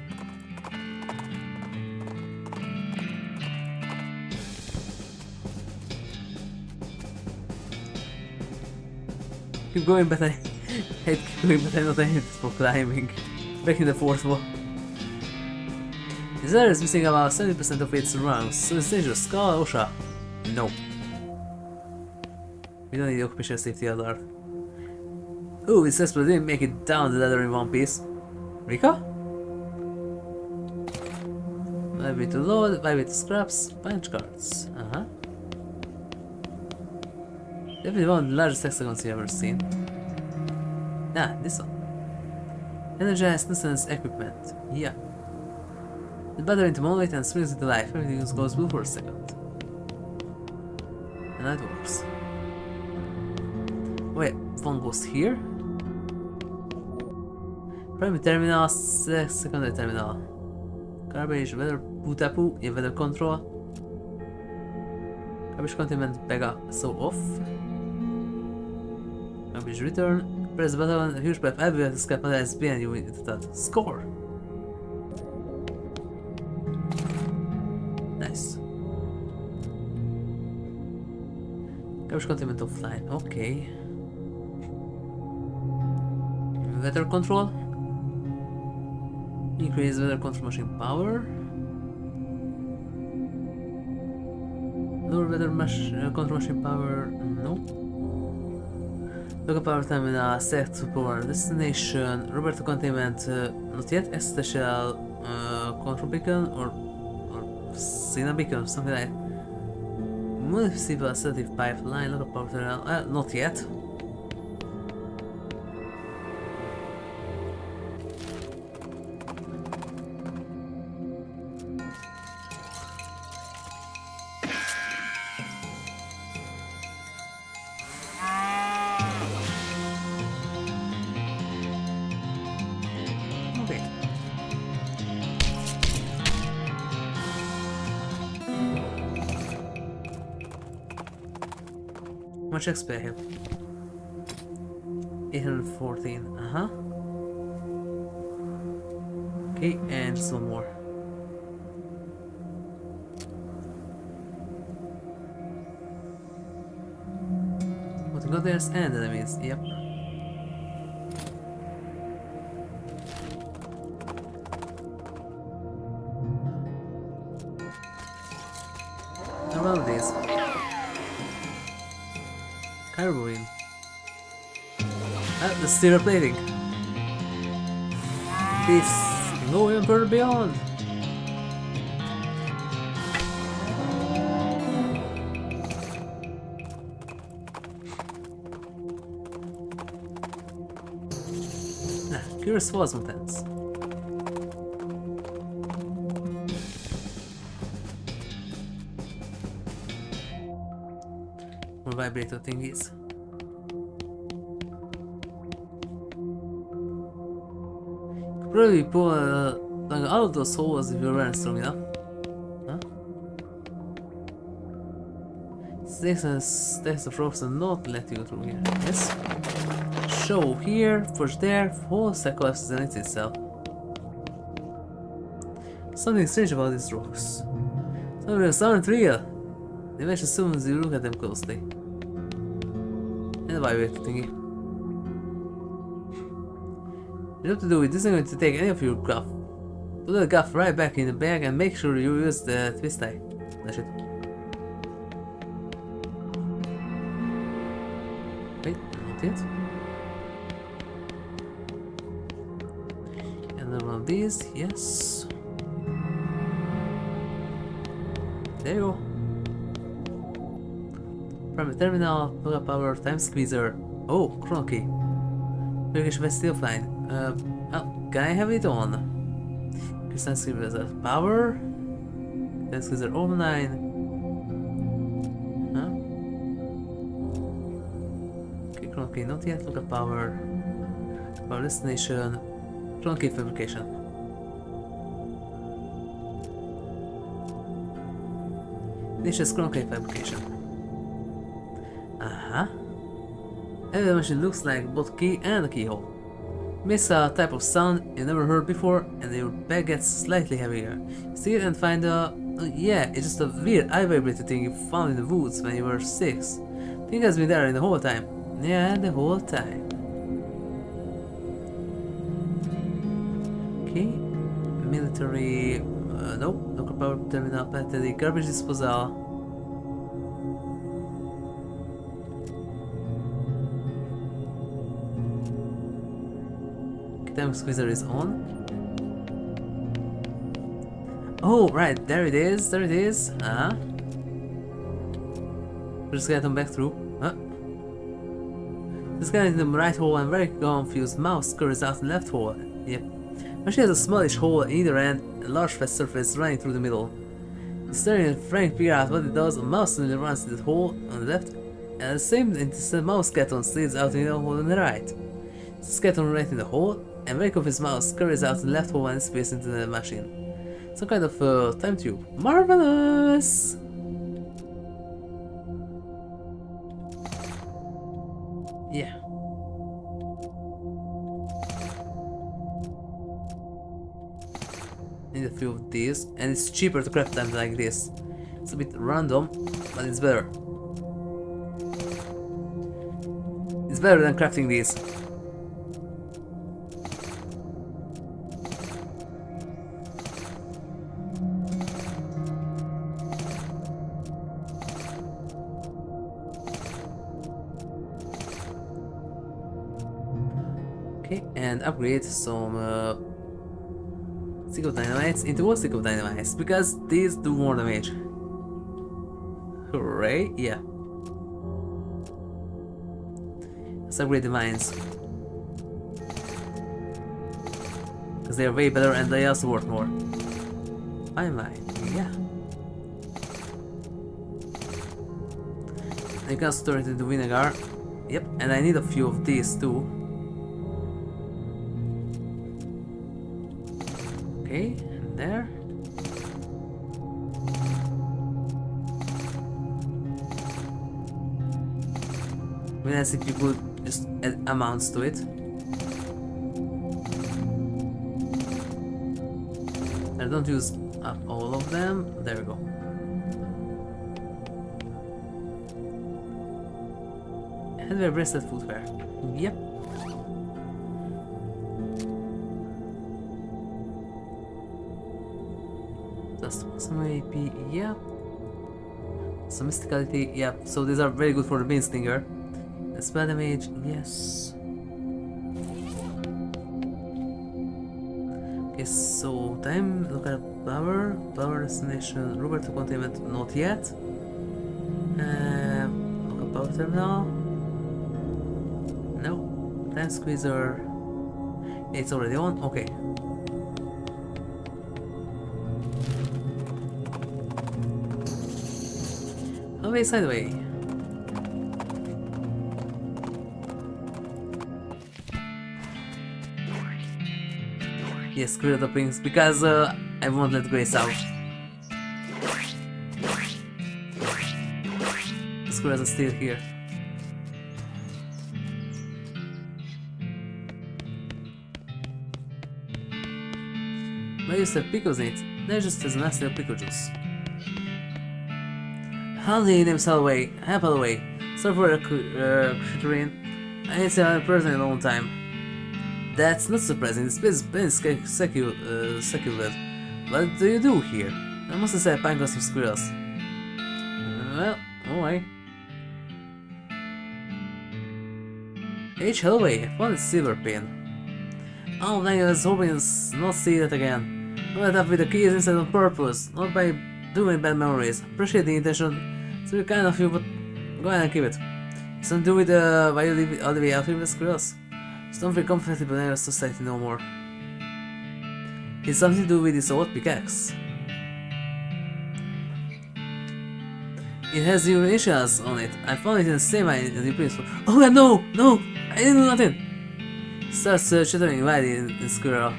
Keep going, but I hate keep going, but I'm not aiming for climbing. Back in the fourth wall. This area is missing about 70% of its rungs, so it's dangerous. Call OSHA. No. We don't need the occupational safety alert. Ooh, it says we didn't make it down the ladder in one piece. Rika? Maybe to load, maybe to scraps, punch cards. Definitely one of the largest hexagons you've ever seen. This one. Energized nuisance equipment. Yeah. The battery into moonlight and springs into life. Everything goes blue for a second. And that works. Wait, one goes here? Primary terminal, secondary terminal. Garbage, weather, putapu, yeah, weather control. Garbage containment bag so off. Garbage return. Press the button, a huge pipe everywhere to escape as behind you into that. Score! Nice. Garbage containment offline, okay. Weather control. Increase weather control machine power. Lower weather control machine power, no. Local power terminal set to power destination. Roberto containment, not yet. Essential control beacon or signal beacon, something like that. Municipal sedative pipeline, local power terminal, not yet. Much XP I have. 814, Okay, and just one more. What we got there's and enemies, yep. Around these. Carboine. The steel plating. This can go even further beyond. Curious was intense. More vibrato thingies. Probably pull like out of those holes if you weren't strong enough. Huh? Stacks of ropes and not let you through here. Yes. Show here, push there, whole stack collapses and itself. Something strange about these rocks. Some of them aren't real. They vanish as soon as you look at them closely. And the vibrator thingy. You have to do it isn't going to take any of your guff. Put the guff right back in the bag and make sure you use the twist tie. That's it. Wait, not yet. Another one of these, yes. There you go. Primary terminal, local power, time squeezer. Oh, chrono key. Verification by steel fine. Can I have it on? Crystal squeezer power. Time squeezer online. Huh? Okay, chrono key not yet. Local power. Power destination. Chrono key fabrication. This is chrono key fabrication. Every machine looks like both key and a keyhole. Makes a type of sound you never heard before, and your bag gets slightly heavier. See it and find yeah, it's just a weird eye vibrator thing you found in the woods when you were 6. Thing has been there in the whole time. Yeah, the whole time. Okay. Military. Nope. Local power terminal, battery, garbage disposal. Time squeezer is on. Oh, right, there it is, there it is. Just get them back through. This guy in the right hole and very confused mouse scurries out the left hole. Yep. But she has a smallish hole at either end and a large flat surface running through the middle. He's staring at Frank figure out what it does. A mouse suddenly runs to the hole on the left, and at the same instant, mouse skeleton slides out in the hole on the right. Skeleton right in the hole, and very confused mouse scurries out the left hole and disappears into the machine. Some kind of time tube. Marvelous! Yeah. Need a few of these, and it's cheaper to craft them like this. It's a bit random, but it's better. It's better than crafting these. Okay, and upgrade some stick of dynamites into a stick of dynamites, because these do more damage. Hooray, yeah. Let's upgrade the mines. Because they are way better and they also worth more. My mine, yeah. And you can store it into vinegar. Yep, and I need a few of these too. Okay, and there. I mean, I think you could just add amounts to it. I don't use up all of them. There we go. Headwear, bracelet, footwear. Yep. Just some AP, yeah. Some mysticality, yeah. So these are very good for the bean stinger. Spell damage, yes. Okay, so time, look at power destination, Roberto containment, not yet. Look at power terminal. No, time squeezer. It's already on, okay. Away, sideway. Yes, screw the pings because I won't let Grace out. Screw is still here. Why you said pickles in it? They're just as nasty as pickle juice. Holiday names Halloway, happy Halloway. Sorry for crittering. I ain't seen a person in a long time. That's not surprising, this place is been secular. What do you do here? I must have said pine got some squirrels. Well, alright. H. Holloway, I found a silver pin. Oh, dang, I was hoping to not see that again. I went up with the keys inside on purpose, not by doing bad memories. Appreciate the intention, it's very kind of you, but go ahead and keep it. Something to do with why you live all the way out here with the squirrels? Just don't feel comfortable in our society no more. It's something to do with this old pickaxe. It has your initials on it. I found it in the same mine as the previous one. Oh god, no! No! I didn't do nothing! Starts chattering wildly in squirrel.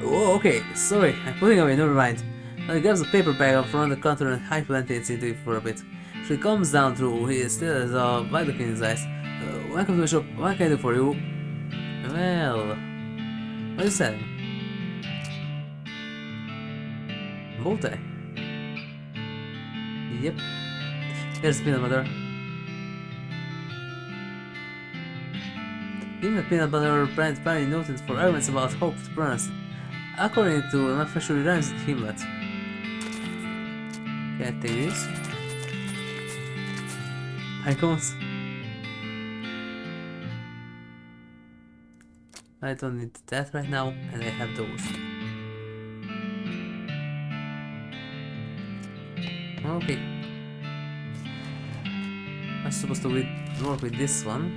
Oh, okay, sorry, I'm putting away, never mind. Now he grabs a paper bag from the counter and hyperventilates into it for a bit. She comes down through, he still has a wide look in his eyes. Welcome to the shop, what can I do for you? Well... What are you selling? Multi. Yep. Here's peanut butter. Give me peanut butter brand apparently noted for arguments about how to pronounce it. According to the manufacturer, it rhymes with Himlet. Can I take this? Icons? I don't need that right now, and I have those. Okay. I'm supposed to work with this one.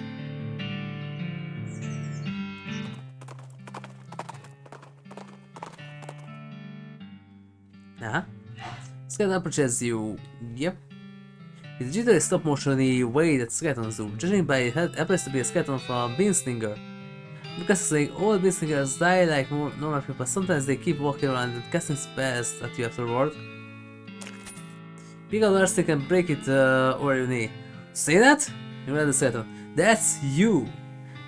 Skeleton approaches you. Yep. It's jittery stop motion way that skeletons do. Judging by it, it appears to be a skeleton from a bean stinger. Because saying all bean stingers die like normal people, sometimes they keep walking around and casting spells at you afterward. Pick up stick and break it over your knee. Say that? You read the skeleton. That's you!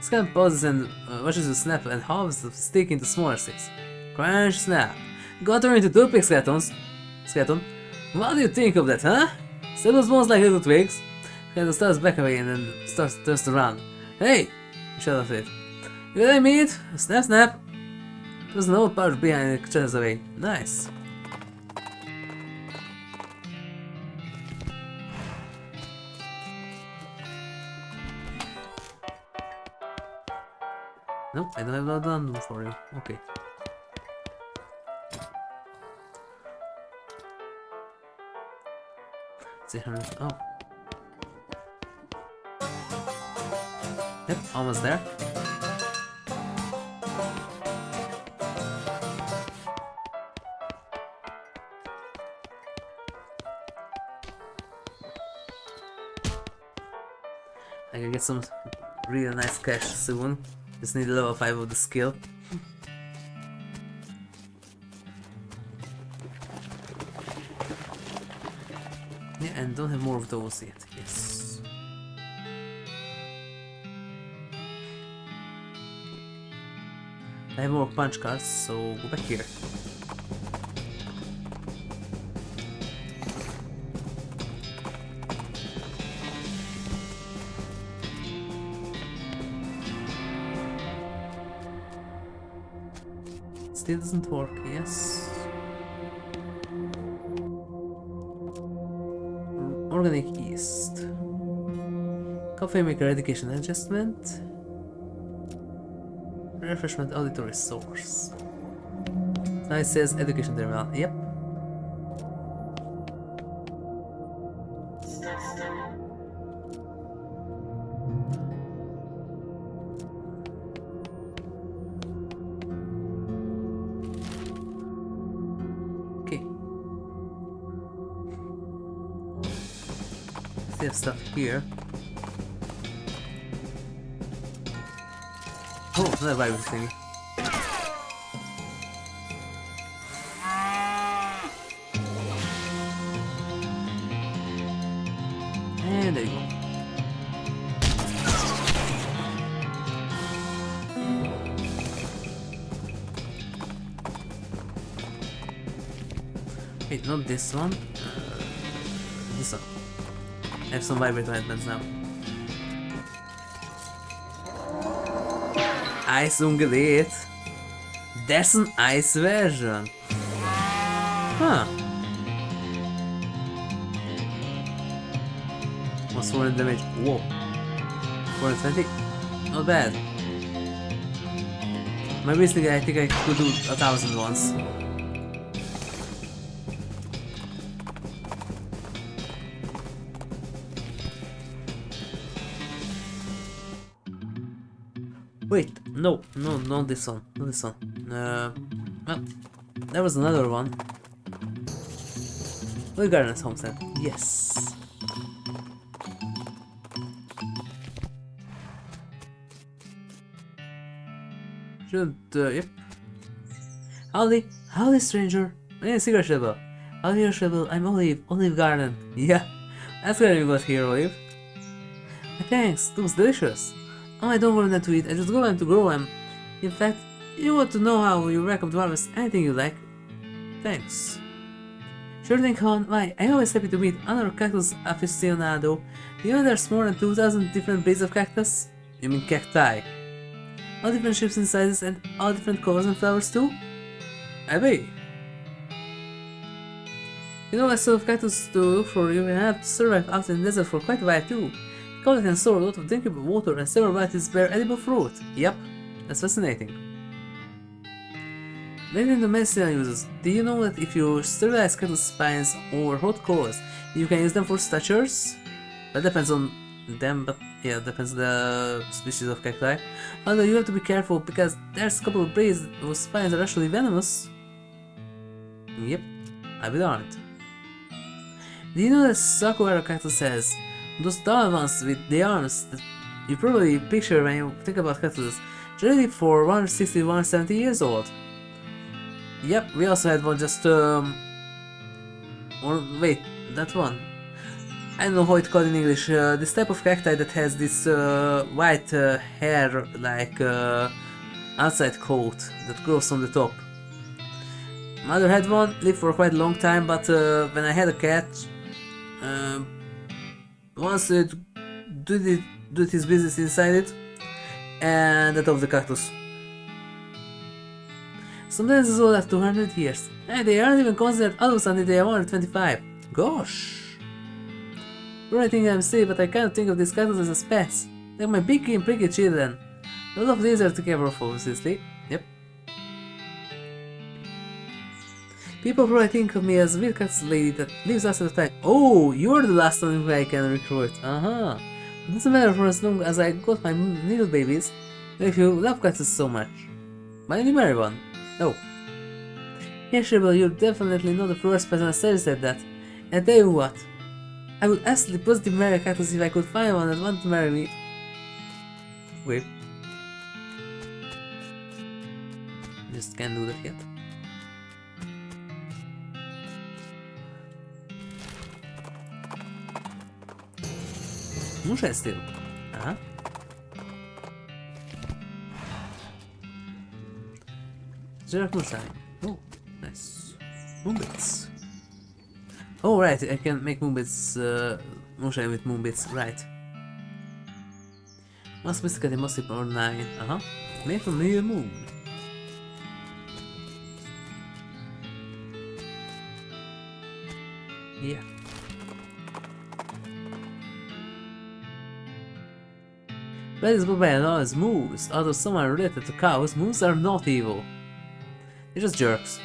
Scan pauses and watches you snap and halves the stick into smaller sticks. Crunch, snap. Got her into toothpicks, Skeleton. What do you think of that, huh? Still those bones like little twigs? Skeleton starts back away and then turns to run. Hey! You shout at it. You got any meat? Snap, snap. There's an old pouch behind and it chatters away. Nice. Nope, I don't have no done for you. Okay. See her. Oh. Yep, almost there. I can get some really nice cash soon. Just need level 5 of the skill. Yeah, and don't have more of those yet. Yes. I have more punch cards, so go back here. Still doesn't work, yes. Organic yeast. Coffee maker education adjustment. Refreshment auditory source. Now it says education terminal. Yep. Still have stuff here. Oh, another vibrant thingy. And there you go. Wait, not this one. This one. I have some Vibrato headbands now. Ice Ungulate. That's an ice version. Huh. What's 400 damage? Whoa. 420? Not bad. My basically I think I could do 1000 once. Wait, no, not this one, not this one. Well, there was another one. Will Garden's homestead, yes. Yep. Howdy stranger. My name is HigurashiRebel. HigurashiRebel, I'm Olive Garden. Yeah, that's where you got here, Olive. Thanks, that was delicious. Oh, I don't want them to eat, I just go them to grow them. In fact, you want to know how you reckon to harvest anything you like? Thanks. Sure thing, Hon. Why, I'm always happy to meet another cactus aficionado. Do you know there's more than 2000 different breeds of cactus? You mean cacti? All different shapes and sizes and all different colors and flowers too? I bet. You know what sort of cactus to look for, you will have to survive out in the desert for quite a while too. Collect and store a lot of drinkable water and several varieties bear edible fruit. Yep, that's fascinating. Maybe in the medicinal uses, do you know that if you sterilize cactus spines or hot coals, you can use them for statures? That depends on them, but yeah, depends on the species of cacti. Although you have to be careful because there's a couple of breeds whose spines are actually venomous. Yep, I be darned. Do you know that Sakura cactus has those tall ones with the arms that you probably picture when you think about cactuses, generally for 160 to 170 years old? Yep, we also had one just or wait, that one. I don't know how it's called in English, this type of cacti that has this white hair like outside coat that grows on the top. Mother had one, lived for quite a long time, but when I had a cat, once it did his business inside it, and that of the cactus. Sometimes it's all up to 200 years, and they aren't even considered adults until they are 125. Gosh! I think I'm safe, but I can't think of these cactus as pets. They're my big and prickly children. A lot of these are to care of, obviously. Yep. People probably think of me as a weird cactus lady that lives outside of time. Oh, you're the last one who I can recruit. Uh-huh. It doesn't matter for as long as I got my little babies. If you love cactus so much. Why don't you marry one? No. HigurashiRebel, you're definitely not the first person that said that. And tell you what. I would absolutely positively marry a cactus if I could find one that wanted to marry me. Wait. Just can't do that yet. Muszę still. Aha. Zero moonshine. Oh, nice. Moonbits. Oh right, I can make moonbits, moonshine with moonbits, right. Must mystically must be 9. Uh-huh. Made from the moon. Yeah. That is book by a law as moose. Although some are related to cows, moose are not evil. They're just jerks.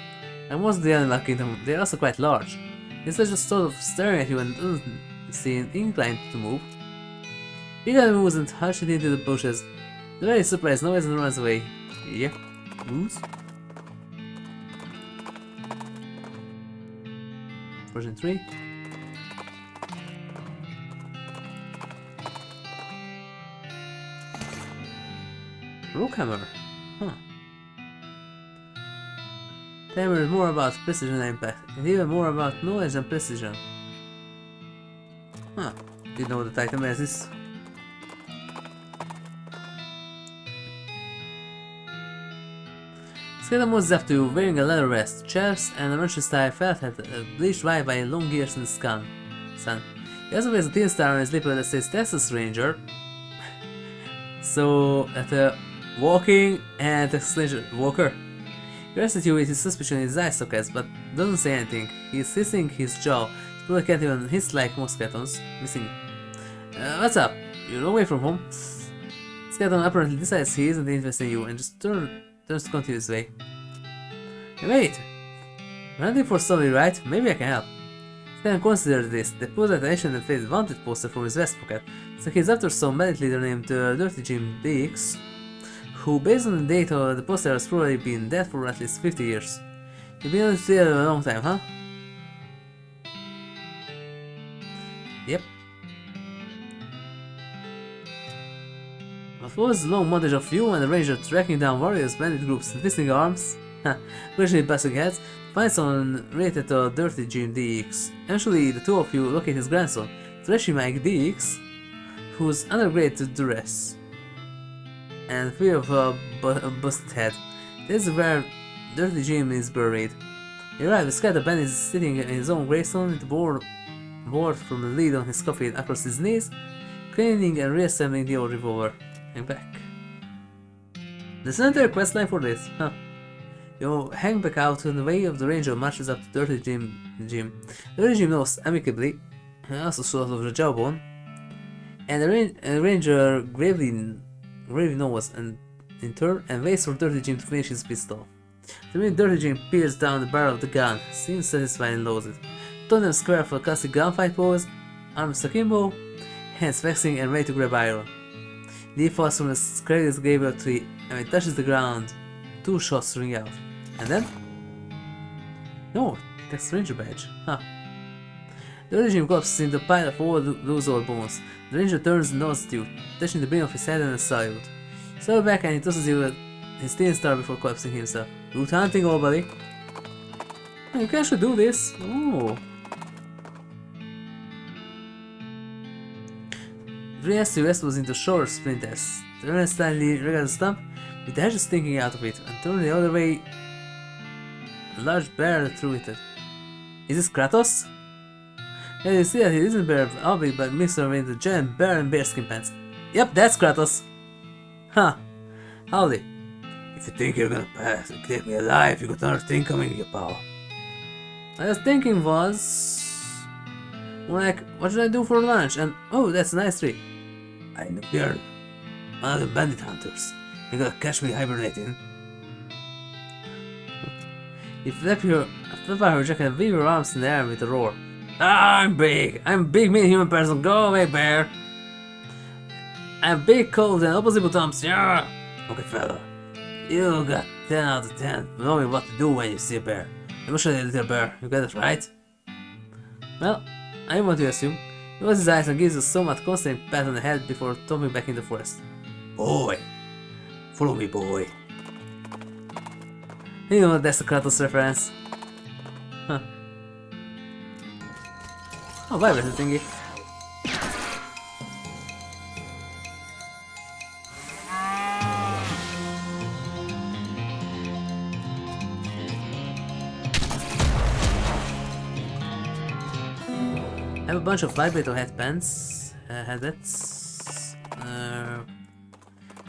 And most of the animal kingdom, they're also quite large. Instead just sort of staring at you and doesn't seem inclined to move. Big guy moves and hushes into the bushes. They're very surprised, noise and runs away. Yeah. Moose? Version 3. Rookhammer. Huh. Timer is more about precision and impact, and even more about knowledge and precision. Huh. Didn't know the item has this. Skeleton moves up to wearing a leather vest, chaps, and a merchant style felt hat bleached white by long years in the sun. He also wears a thin star on his lip that says Texas Ranger. So, at a walking and Texas Ranger walker. He glares at you with his suspicion in his eye sockets, but doesn't say anything. He's hissing his jaw. He probably can't even hiss like most skeletons. Missing. What's up? You're away from home? Skeleton apparently decides he isn't interested in you and just turns to continue his way. Hey, wait! You're hunting for somebody, right? Maybe I can help. Skeleton considers this. They pulled out an ancient faced wanted poster from his vest pocket. So he's after some bandit leader named Dirty Jim DX, who, based on the date of the poster, has probably been dead for at least 50 years. You've been on this a long time, huh? Yep. What was the long montage of you and the ranger tracking down various bandit groups and twisting arms? Occasionally busting heads, find someone related to Dirty Jim DX. Eventually, the two of you locate his grandson, Trashy Mike DX, who's under great duress and fear of a busted head. This is where Dirty Jim is buried. You arrive, the scatter bandit is sitting in his own gravestone with the board from the lead on his coffin across his knees, cleaning and reassembling the old revolver. I'm back. There's an entire questline for this, huh? You hang back out in the way of the ranger marches up to Dirty Jim. Dirty Jim knows amicably, also sort of the jawbone, and the ranger gravely knows and in turn and waits for Dirty Jim to finish his pistol. The minute Dirty Jim peers down the barrel of the gun, seems satisfied and loads it. Turn them square for a classic gunfight pose, arms akimbo, hands flexing and ready to grab iron. Leap falls from the scraggly gable tree, and when it touches the ground, 2 shots ring out. And then? No, that's Ranger badge. Huh. The Dirty Jim collapses into a pile of old loose old bones. The Ranger turns and nods at you, touching the brim of his head and a salute. You step back and he tosses you his thin star before collapsing himself. Good hunting, old buddy. You can actually do this. Ooh. The SU explodes into short splinters. Turn and slightly wriggle the stump, with the edges sticking out of it, and turn the other way. A large bear through it. Is this Kratos? Yeah, you see that he isn't bear obvious, but mixed with a giant bear and bearskin pants. Yep, that's Kratos. Huh. Howdy. If you think you're gonna pass and keep me alive, you got another thing coming, you pal. I was thinking was... like, what should I do for lunch? And, oh, that's a nice tree. I know you're one of the bandit hunters. You gotta catch me hibernating. You flap out your jacket and wave your arms in the air with a roar. I'm big! I'm a big mean human person, go away bear! I'm big, cold, and opposable thumbs, yeah! Okay fella, you got 10 out of 10 for knowing what to do when you see a bear. Let me show you a little bear, you got it right? Well, I want to assume. He opens his eyes and gives a somewhat constrained pat on the head before topping back in the forest. Boy! Follow me, boy. You know that's a Kratos reference. Huh. Oh, vibrato thingy. I have a bunch of vibrato headbands. Headbats.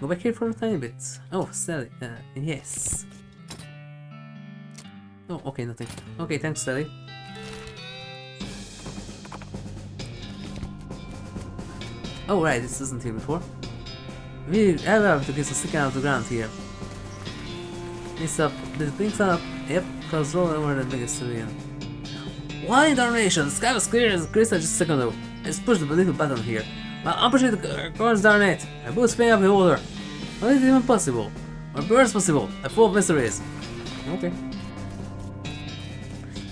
Go back here for a tiny bit. Oh, Sally. Yes. Oh, okay, nothing. Okay, thanks, Sally. Oh, right, this isn't here before. We have to get some sticking out of the ground here. This up, this brings up. Yep, cause roll over the biggest civilian. What in darnation? The sky was clear as crystal just a second ago. I just pushed the little button here. Well, I'm pushing the corners, darn it. My boots spinning up the holder. How is it even possible? Or birds possible? I'm full of mysteries. Okay.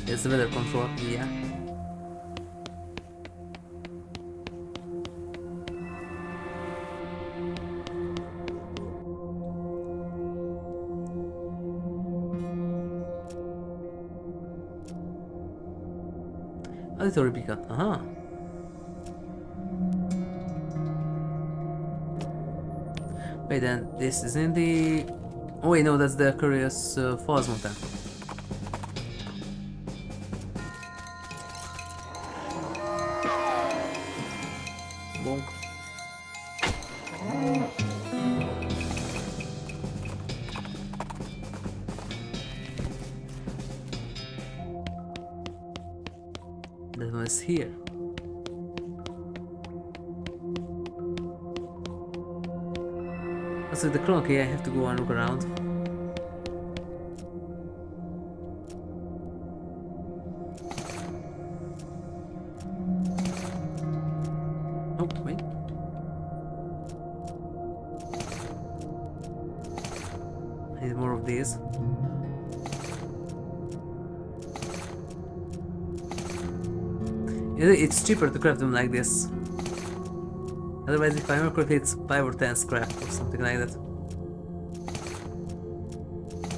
It's the weather control, yeah. Auditory beacon, Wait, then this is in the... Oh wait, no, that's the Curious Falls Mountain. Bonk. That one is here. Also, the clock, I have to go and look around. Oh, wait. I need more of these. It's cheaper to craft them like this. Otherwise, if I remember correctly, it's 5 or 10 scrap or something like that.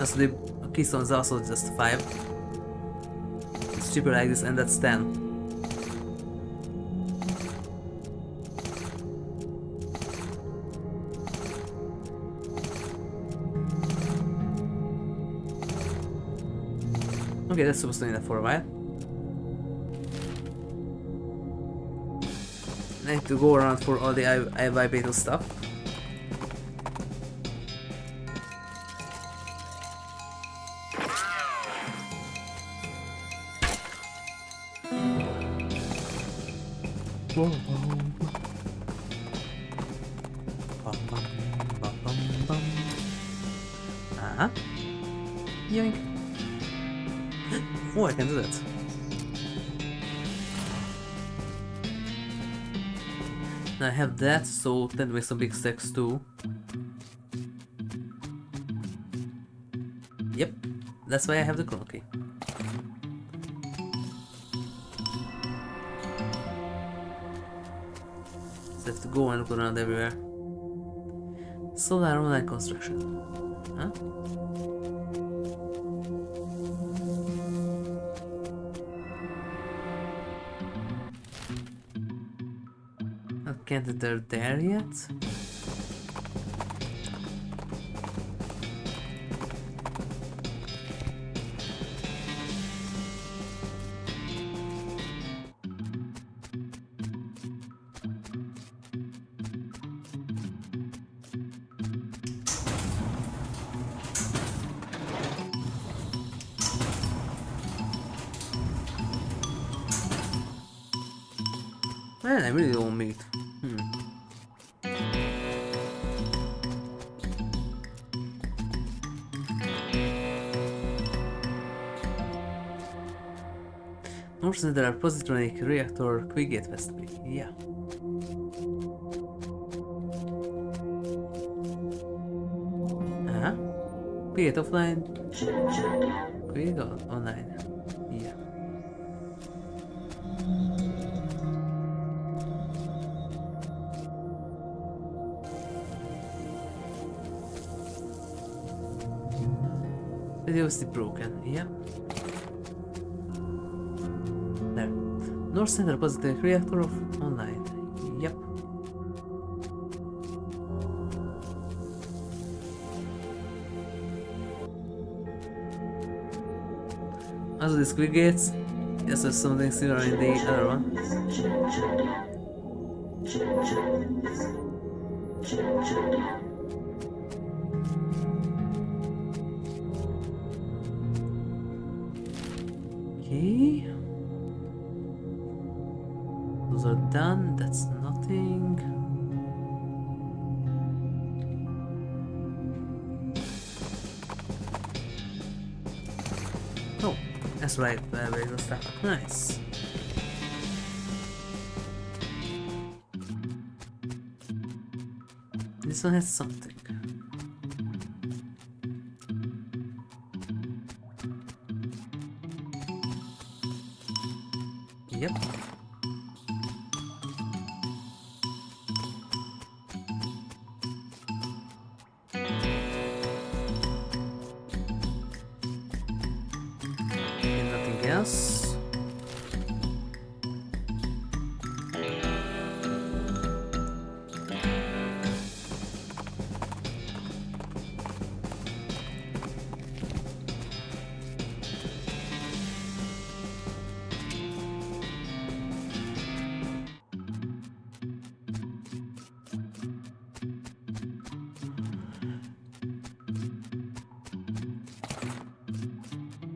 Also, the keystone is also just 5. It's cheaper like this, and that's 10. Okay, that's supposed to be enough for a while. I need to go around for all the Vibrato stuff. Yoink. Oh, I can do that. I have that, so that makes some big stacks too. Yep, that's why I have the clone key. So I have to go and look around everywhere. Solar online construction. Huh? can't enter there yet. Man, I really don't meet. Norton, there are positronic reactor quick gate vestibule. Yeah. Quick gate offline. Quick online. Yeah. Previously broken, yeah. There. North Center positive reactor of online. Yep. Also these quick gates, yes, there's something similar in the other one. Okay. Those are done, that's nothing. Oh, that's right, Vibrato stuff. Nice. This one has something. Yep. And nothing else.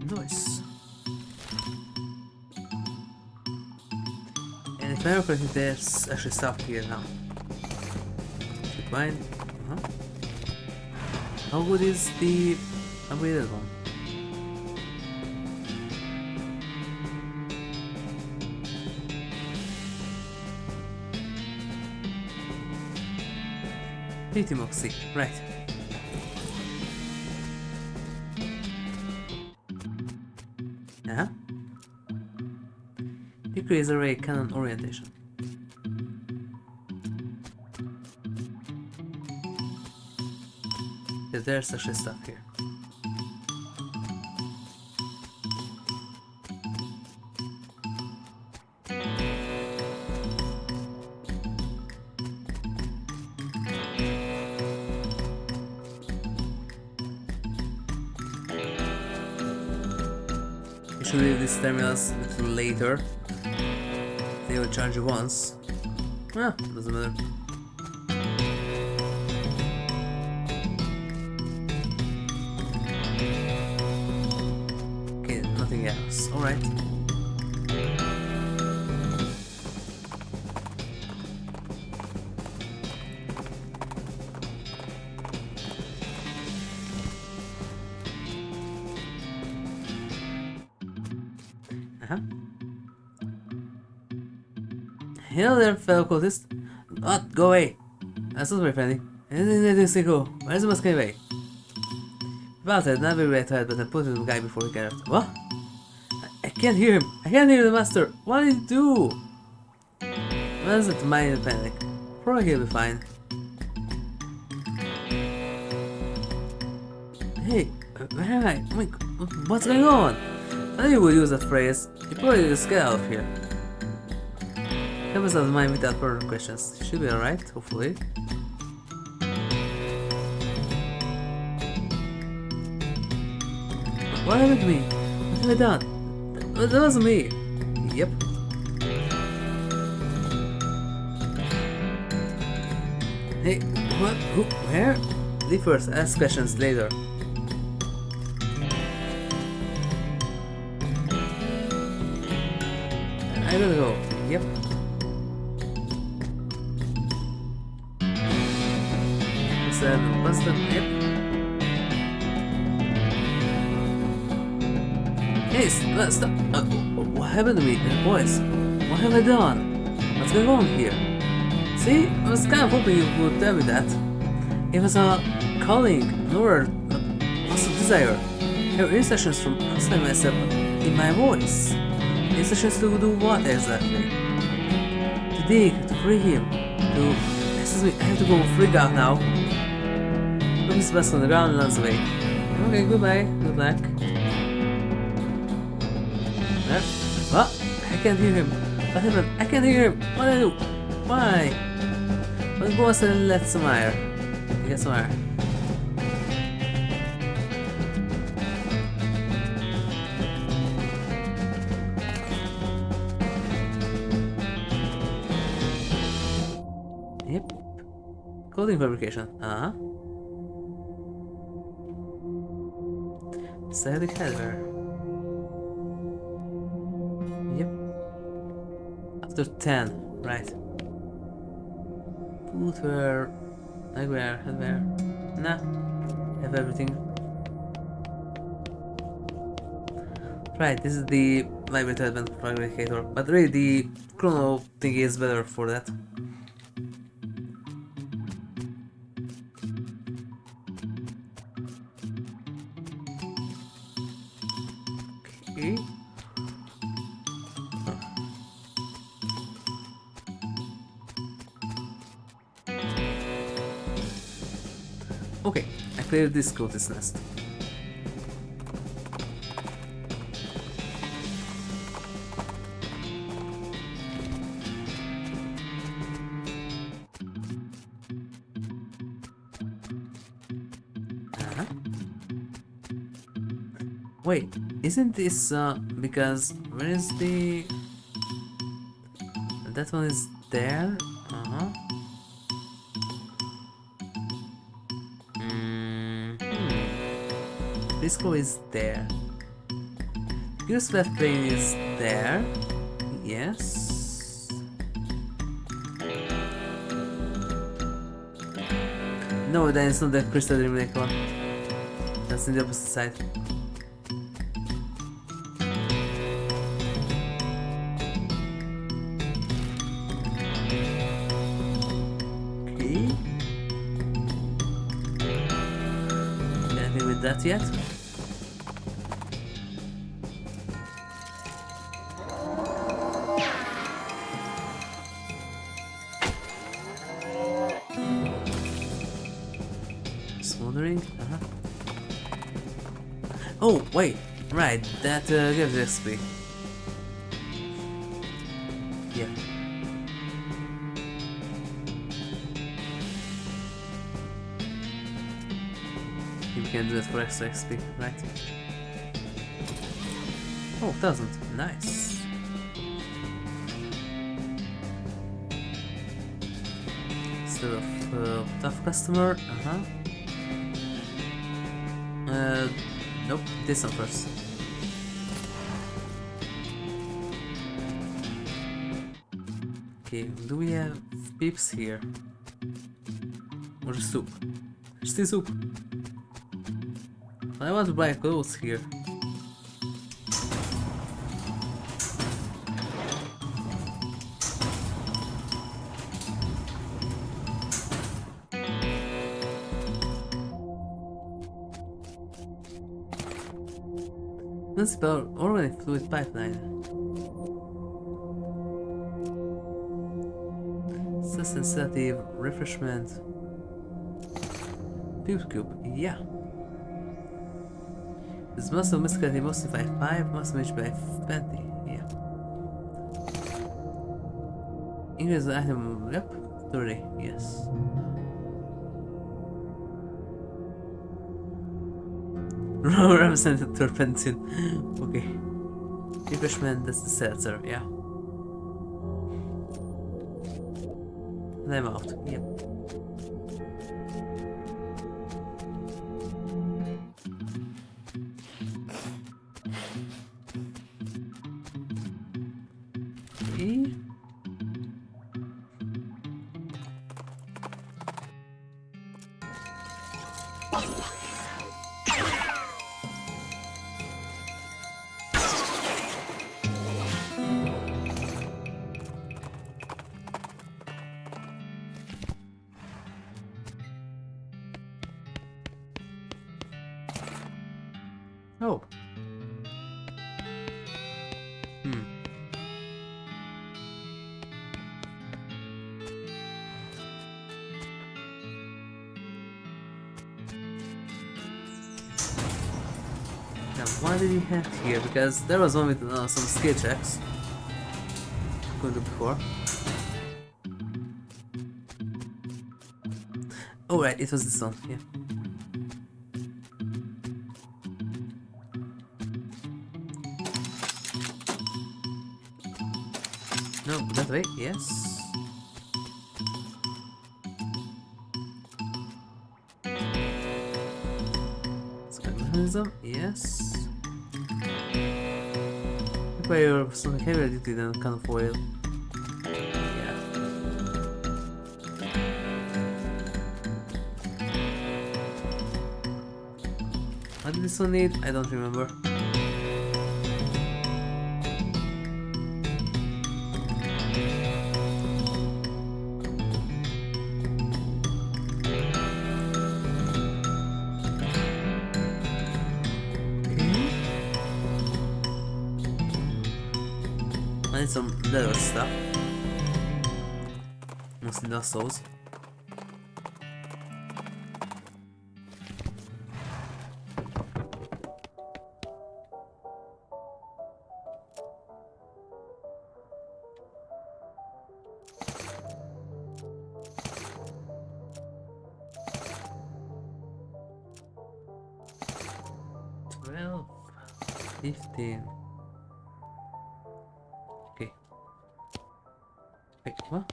Nice. And if I remember correctly, there's actually stuff here now. Keep mine. How good is the upgraded one? Moxie, right. Decrease array cannon orientation. Yeah, there's actually stuff here. You should leave these terminals a little later. They will charge you once. Ah, doesn't matter. Okay, nothing else. Alright. Hello there, fellow cultist. What? Go away. That's not very friendly. Where's the mask anyway? Vibrato, not very right but I put the guy before he got out. What? I can't hear him. I can't hear the master. What did he do? Well, that's minor panic. Probably he'll be fine. Hey, where am I? Oh my God, what's going on? I knew you would use that phrase. You probably just get out of here. Come us out of mind without further questions. Should be alright, hopefully. What happened to me? What have I done? That wasn't me. Yep. Hey, what? Who? Where? Leave first, ask questions later. I gotta go. Yep. What's the... Yep. Hey, stop! What happened to me, boys? What have I done? What's going on here? See, I was kind of hoping you would tell me that. It was a calling, nor also desire. There were instructions from outside myself in my voice. Instructions to do what exactly? To dig, to free him, to... Excuse me, I have to go freak out now. Put his best on the ground and runs away. Okay, goodbye, good luck. What? I can't hear him. What happened? I can't hear him. What do I do? Why? Let's go outside and let some air. Get some air. Yep. Clothing fabrication. Static hardware. Yep. After 10, right. Footwear, nightwear, headwear. Nah, have everything. Right, this is the Vibrato advanced fabricator, but really the chrono thing is better for that. Okay. Okay, I cleared this cultist nest. Wait, isn't this because where is the... That one is there? Disco is there. Goose left brain is there. Yes. No, then it's not the crystal remake one. That's in the opposite side. Okay. Anything with that yet? Smoldering? Oh, wait, right, that gives XP. Yeah. You can do it for extra XP, right? Oh, 1000, nice. Instead of tough customer, nope, this one first. Okay, do we have peeps here? Or soup? Still soup. I want to buy clothes here. Municipal organic fluid pipeline. Sensitive refreshment. Tube cube, yeah. This muscle muscularity mostly by 5, muscle damage by 20, yeah. Increase the item, yep, 30, yes. Represented turpentine. Okay. Refreshment, that's the seltzer, yeah. And I'm out, yep. Okay. Oh. Now, why did he have here? Because there was one with some skill checks. Couldn't do before. Oh right, it was this one, yeah. No, that way, yes. Scan mechanism, yes. Require some heavier duty than counterfoil. Yeah. What did this one need? I don't remember. I need some leather stuff. Mostly dust those. Twelve, 15. Okay. Wait, what?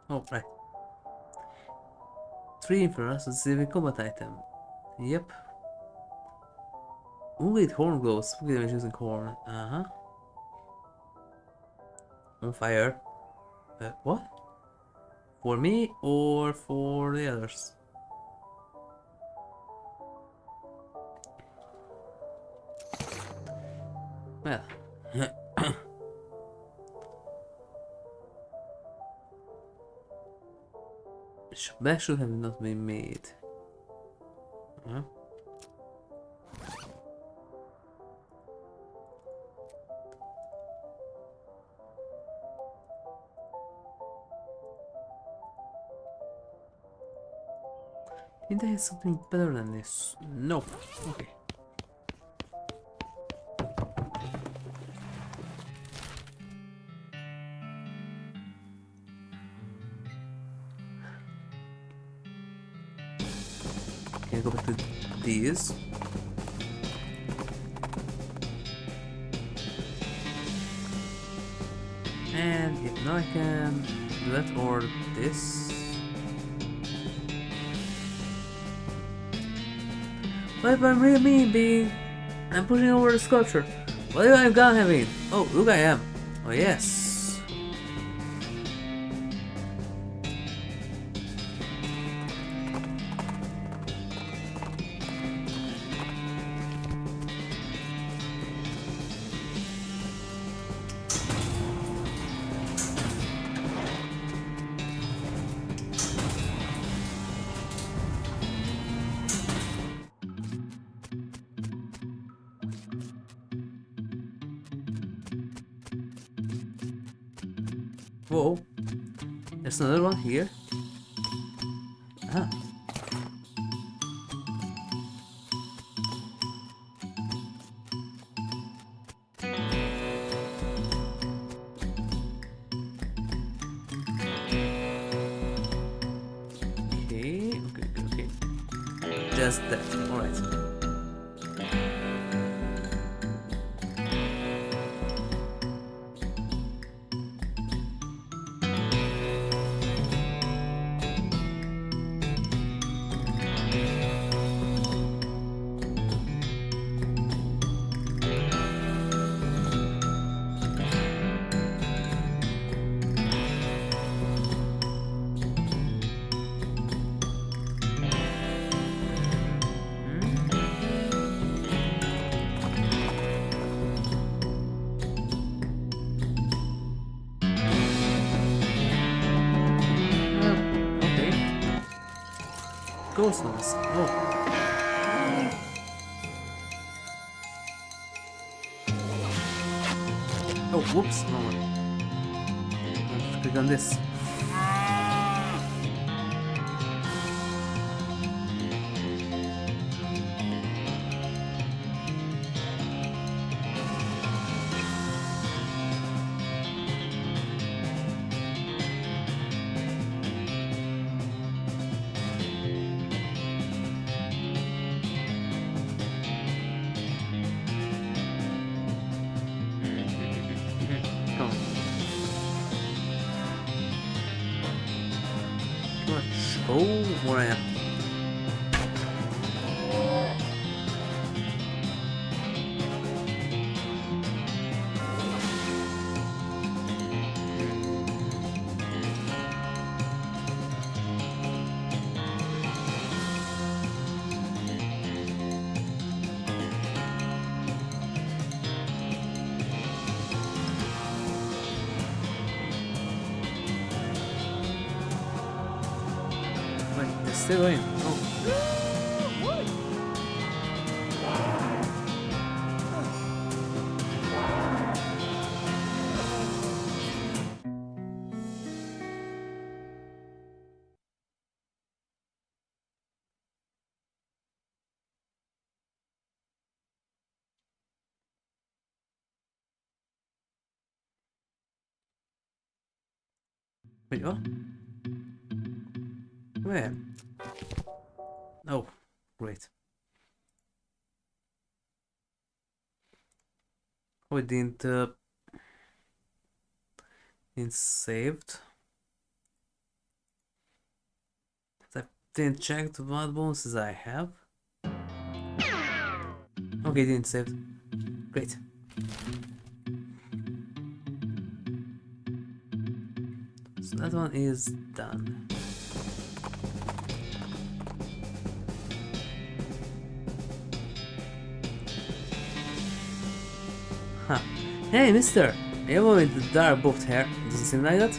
Oh, right. 3 influence to see the combat item. Yep. Wounded horn glows. Spooky damage using horn. Uh-huh. On fire. What? For me or for the others? Well. That should have not been made. Huh? Did I have something better than this? Nope. Okay. Can I go back to these? And if now I can do that or this. What if I'm really mean being? I'm pushing over the sculpture. What if I'm gone having? Oh, look I am. Oh yes. Whoa, there's another one here. Ah. just that. Alright. Ghost noise. Oh. Oh, whoops. No one. Let's click on this. Oh, where I am. Still going. Oh. Wait, what? Where? Oh, great. Oh, it didn't saved. I didn't check what bonuses I have. Okay, didn't save. Great. So that one is done. Huh. Hey, mister! Are you with the dark bobbed hair? Doesn't seem like that.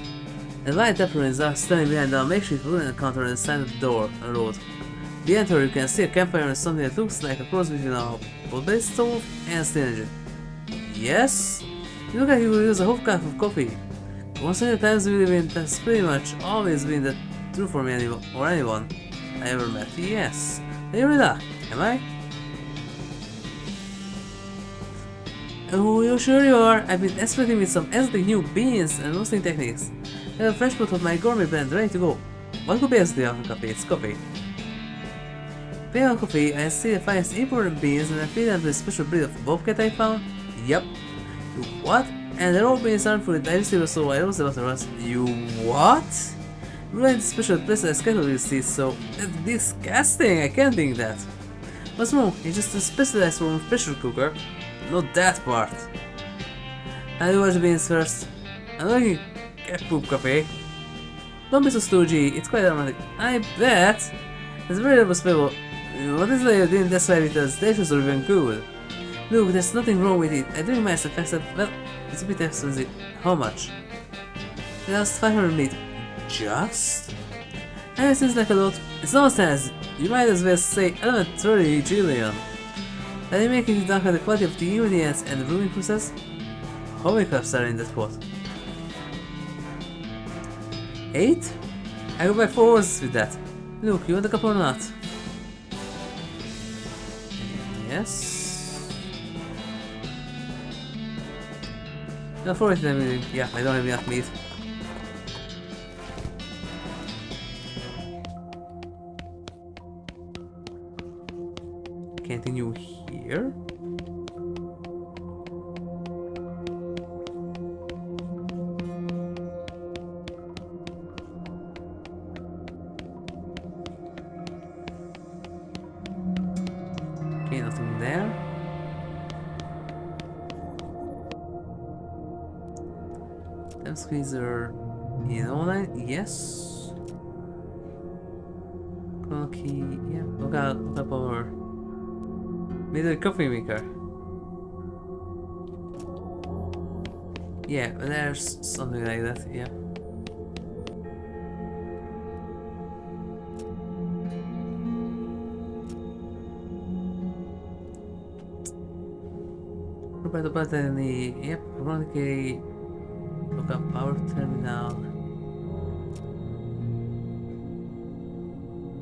And white appearance are standing behind a makeshift wooden counter on the side of the door and road. The enter you can see a campfire and something that looks like a cross between a wood-based stove and a steam engine. Yes? You look like you will use a whole cup of coffee. Once in a times we live in, that's pretty much always been the true for me or anyone I ever met. Yes. Are you really? Am I? Oh, you sure you are? I've been experimenting with some exotic new beans and roasting techniques. I have a fresh pot of my gourmet blend ready to go. What could be exotic after coffee? It's coffee. Pale coffee, I see the finest imported beans and I feed them with a special breed of bobcat I found. Yup. You what? And the raw beans aren't fully digestible, so I roast them afterwards. You what? Really special place I scheduled with seeds, so that's disgusting. I can't think that. What's wrong? It's just a specialized form of pressure cooker. Not that part. I'll wash the beans first. I'm looking at poop coffee. Don't be so stoogey, it's quite aromatic. I bet! It's very respectable. What is that you didn't describe it as delicious or even good? Look, there's nothing wrong with it. I drink myself except, well, it's a bit expensive. How much? Just 500 meat. Just? And it seems like a lot. It's nonsense. You might as well say 1130 trillion. Are you making it down by the quality of the ingredients and the brewing process? How many cups are in that pot? 8? I go by 4 ounces with that. Look, you want a cup or not? Yes. No, 49 million. Yeah, I don't have enough meat. continue here. Okay, nothing there. Time squeezer in online, yes. Control key, yeah. Look up power. Middle coffee maker. Yeah, there's something like that, yeah. Roberto button, yep, run key. Look up power terminal.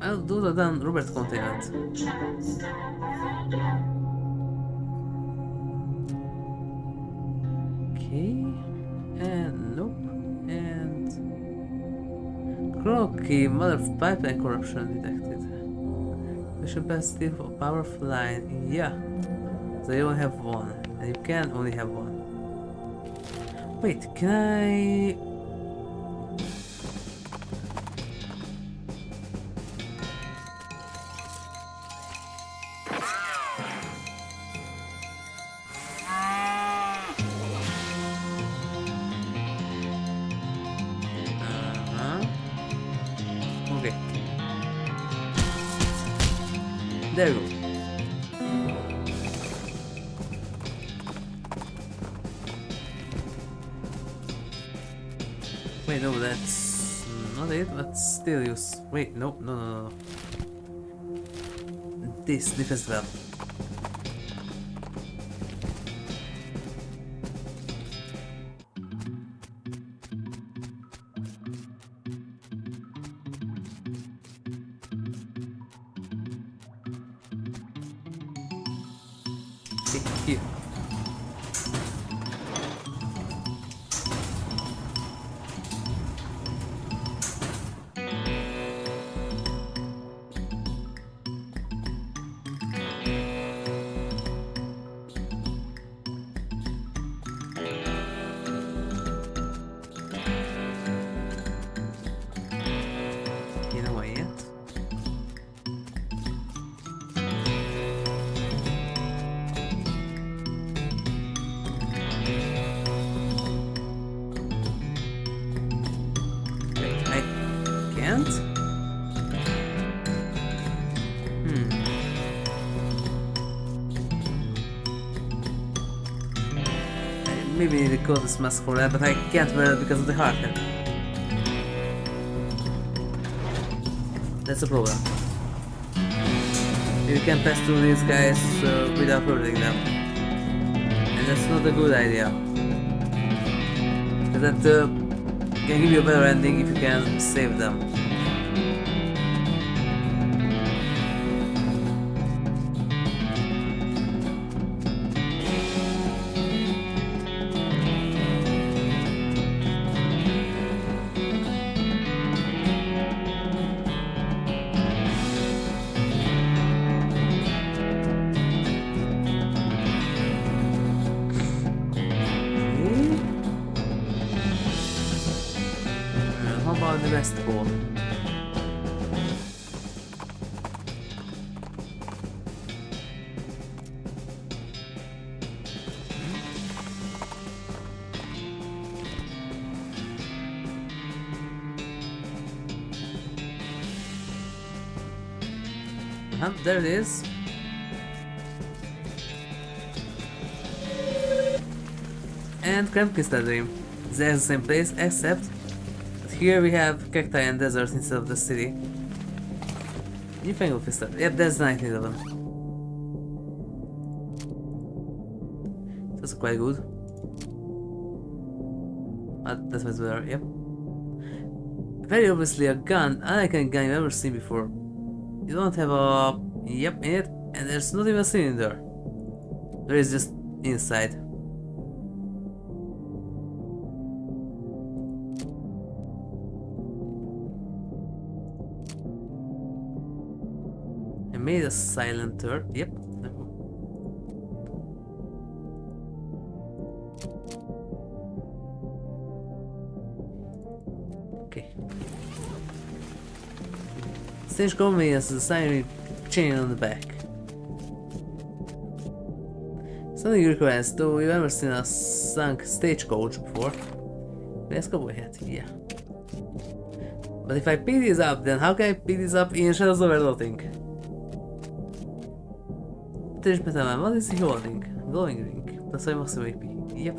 I'll do the done Robert containment. Okay, and nope, and Croaky, mother of pipeline corruption detected. Mission capacity for powerful line, yeah. So you only have one, and you can only have one. Wait, can I? Okay. There you go. Wait, no, that's not it, but still use. Wait, no. This defense valve. Here. You know what yet? Maybe I need to call this mask for that, but I can't wear it because of the hard hat. That's a problem. You can pass through these guys without hurting them. And that's not a good idea. That can give you a better ending if you can save them. How about the rest hole? There it is. And Kremkin's dream. They're the same place, except that here we have cacti and desert instead of the city. Newfangled pistol. Yep, that's 1911. That's quite good. But that was better, yep. Very obviously a gun, unlike any gun you've ever seen before. You don't have a yep in it, and there's not even a cylinder. There is just inside. I made a silencer, yep. Strange convenience is a sign chain on the back. Something requires, though you've ever seen a sunk stagecoach before. Let's go ahead, yeah. But if I pick this up, then how can I pick this up in Shadows over Loathing? What is he holding? Glowing ring. That's why maximum AP. Yep.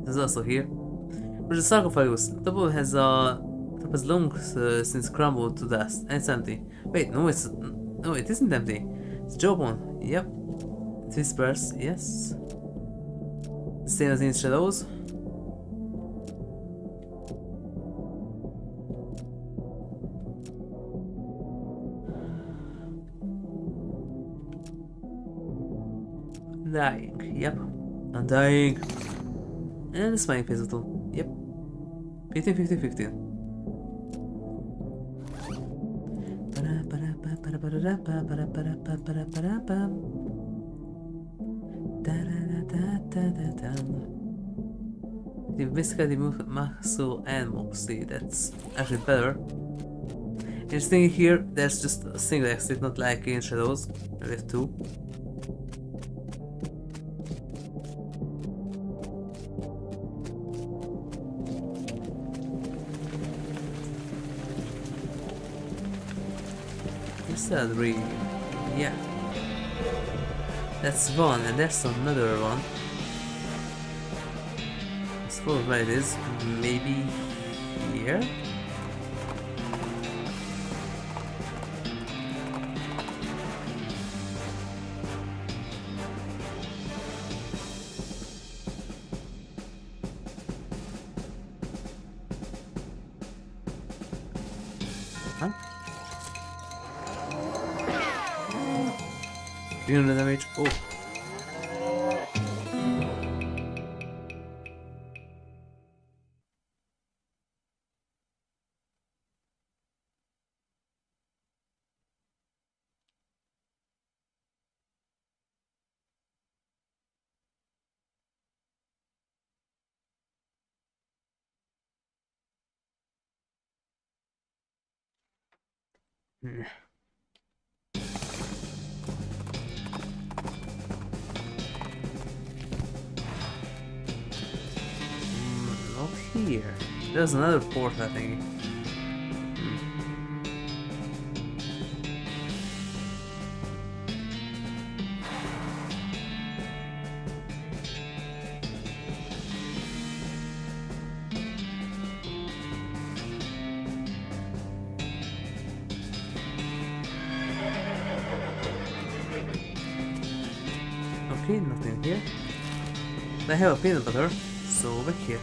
This is also here. There's a sarcophagus. The top has long since crumbled to dust, and it's empty. Wait, no, it isn't empty. It's jawbone. Yep. It whispers. Yes. Same as in Shadows. Dying. Yep. I'm dying. And the smiling face button. Yep. 15, 15, 15. The basically muscle and moxie, that's actually better. Interesting here, there's just a single exit, not like in Shadows. We have two. Salary. Yeah. That's one, and there's another one. I suppose where it is. Maybe here? Huh? Doing the damage. Oh. Not here. There's another port, I think. Okay, nothing here. I have a peanut butter, so back here.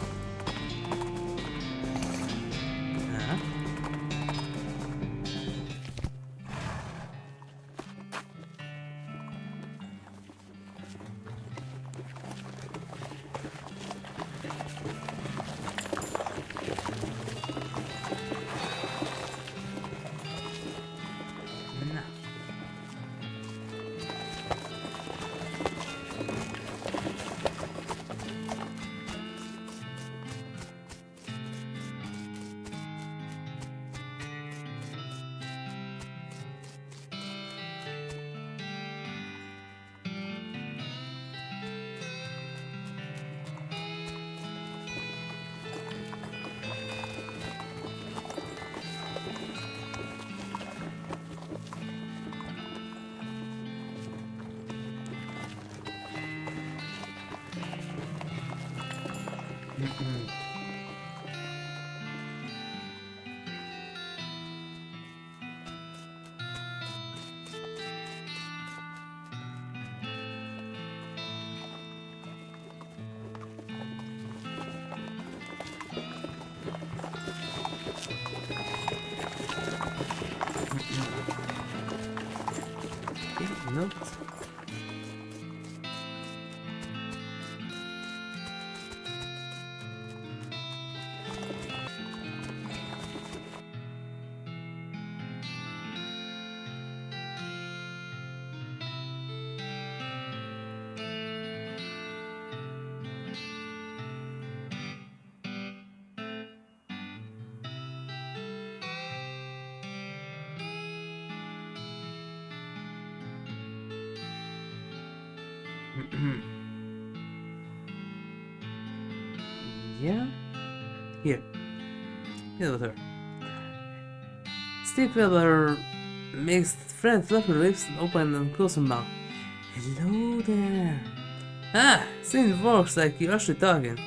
Yeah? Here. Get with her. Steve Weber makes friend flap her lips and open and close her mouth. Hello there. Ah, seems works like you're actually talking.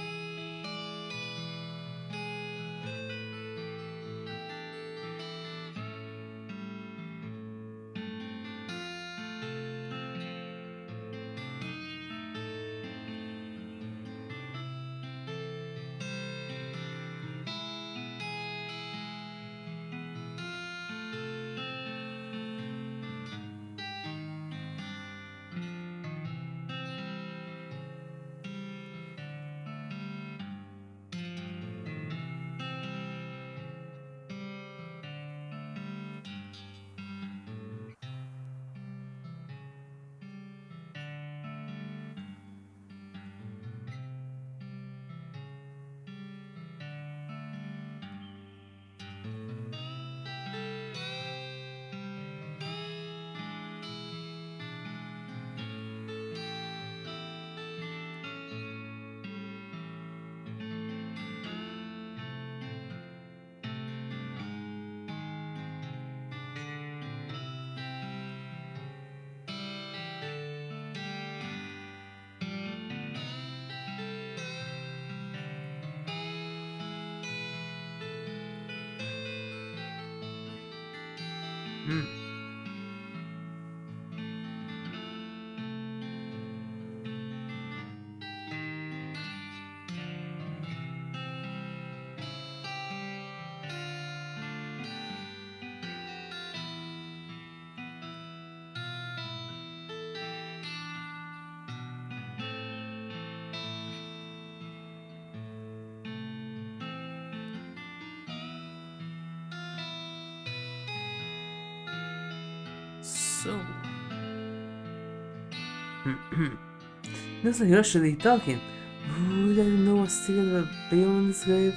So... Looks like you're actually talking. Would I know what's still beyond this grave?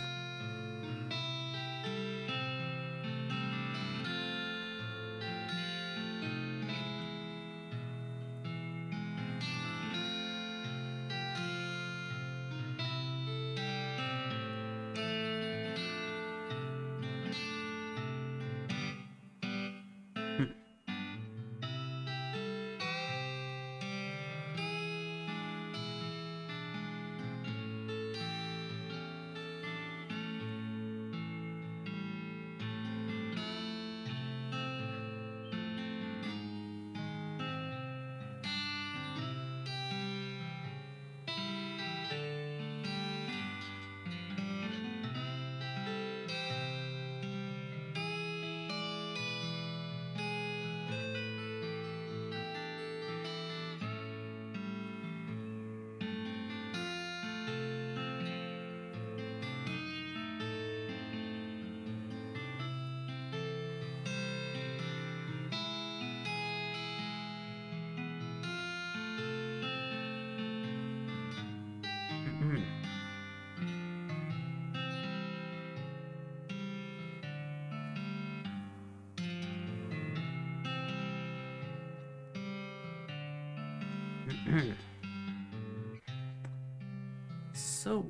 So...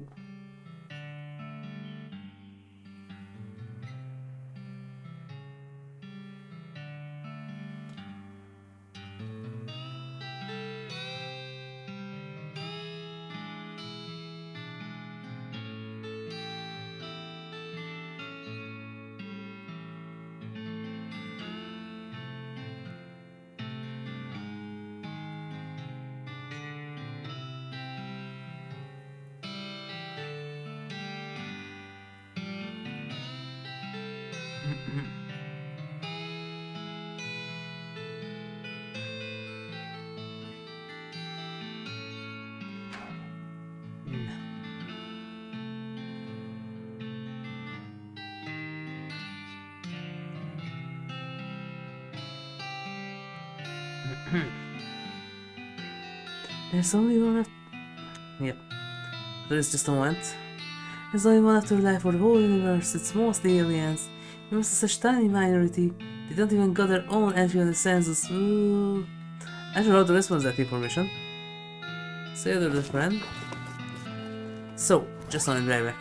There's only one left. Yep. There is just a moment. There's only one afterlife for the whole universe. It's mostly aliens. Humans are such tiny minority. They don't even got their own entry on the census. Ooh. I should have to respond to that information. See you later, friend. So, just on the way back.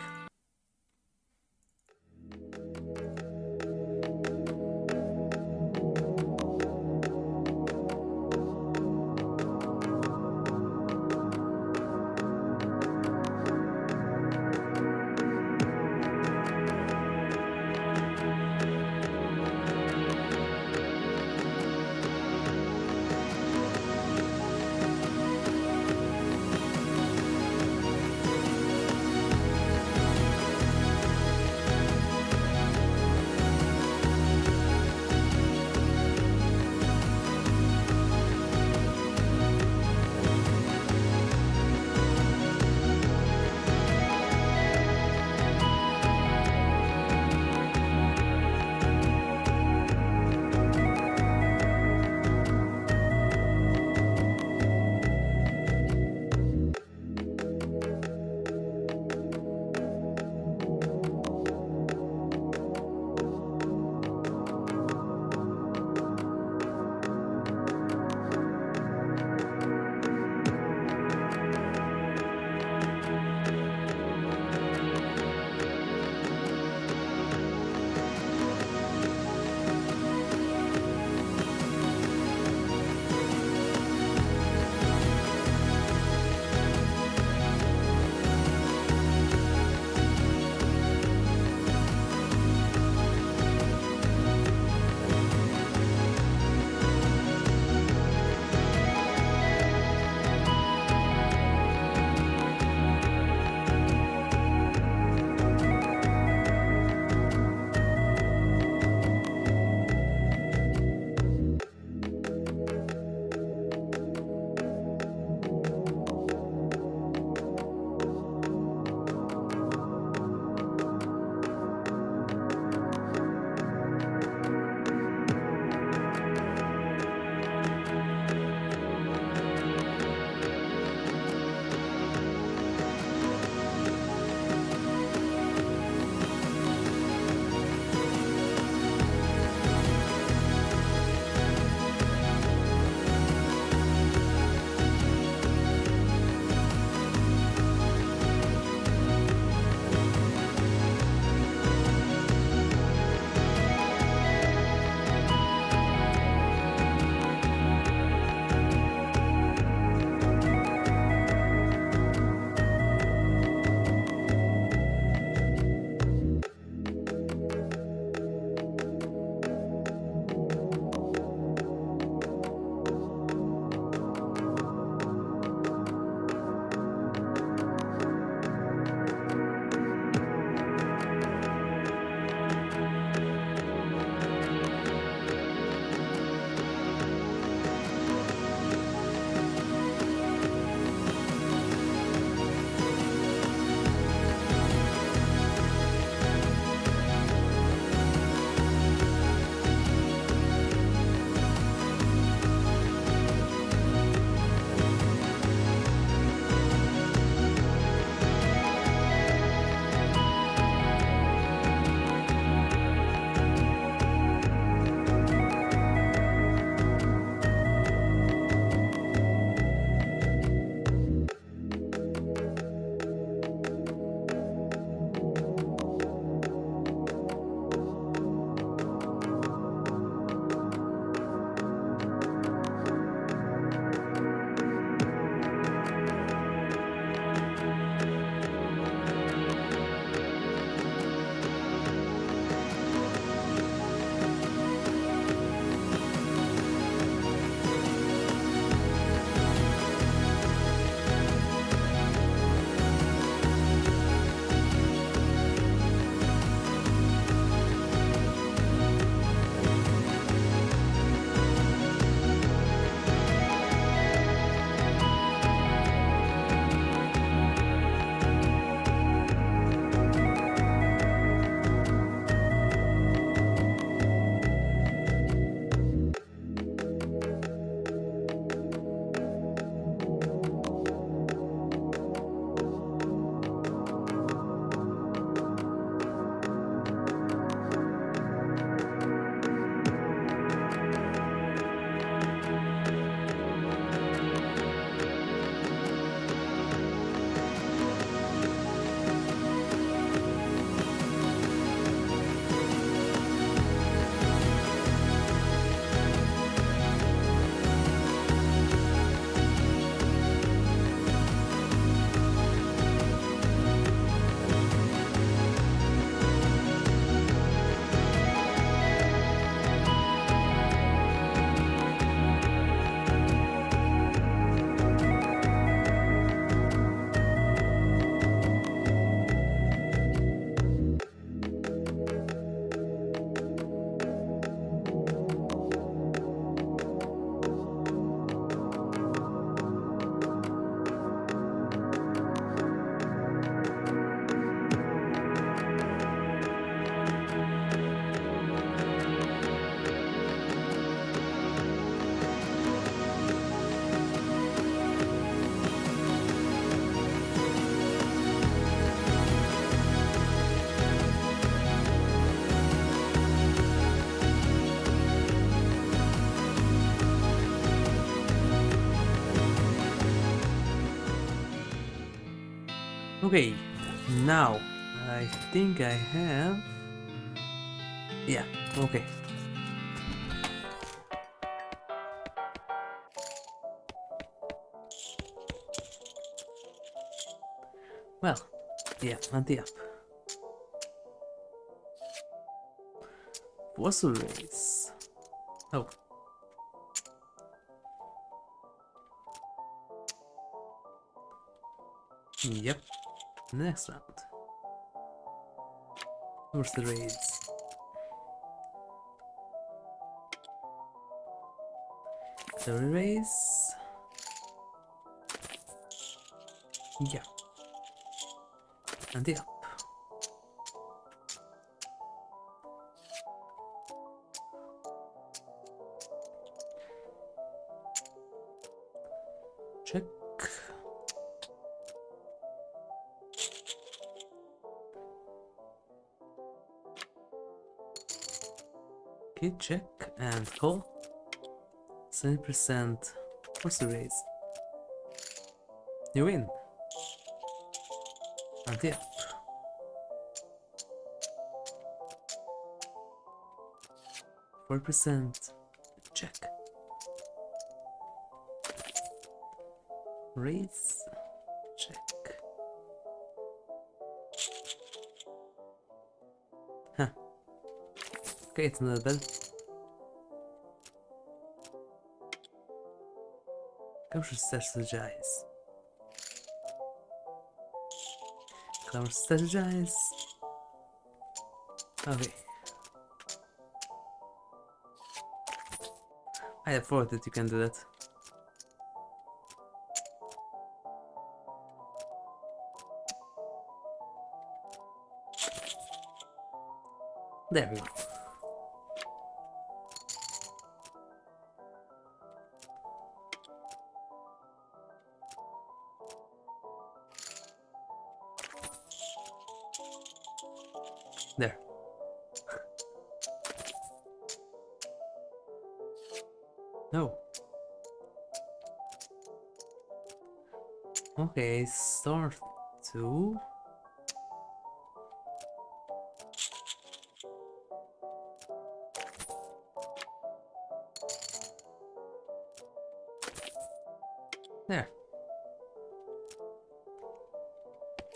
Okay, now I think I have. Yeah, okay. Well, yeah, anti-up. Fossil rays. Oh. Yep. Next round. Where's the raids? The rays. Yeah. Anti-up. Check. Okay, check and call. 70% force the raise. You win. Anti-up. %. Check. Raise. Check. Huh. Okay, it's not bad. Come strategize. Come strategize. Okay. I thought that you can do that. There we go. There. No. Okay, start to. There.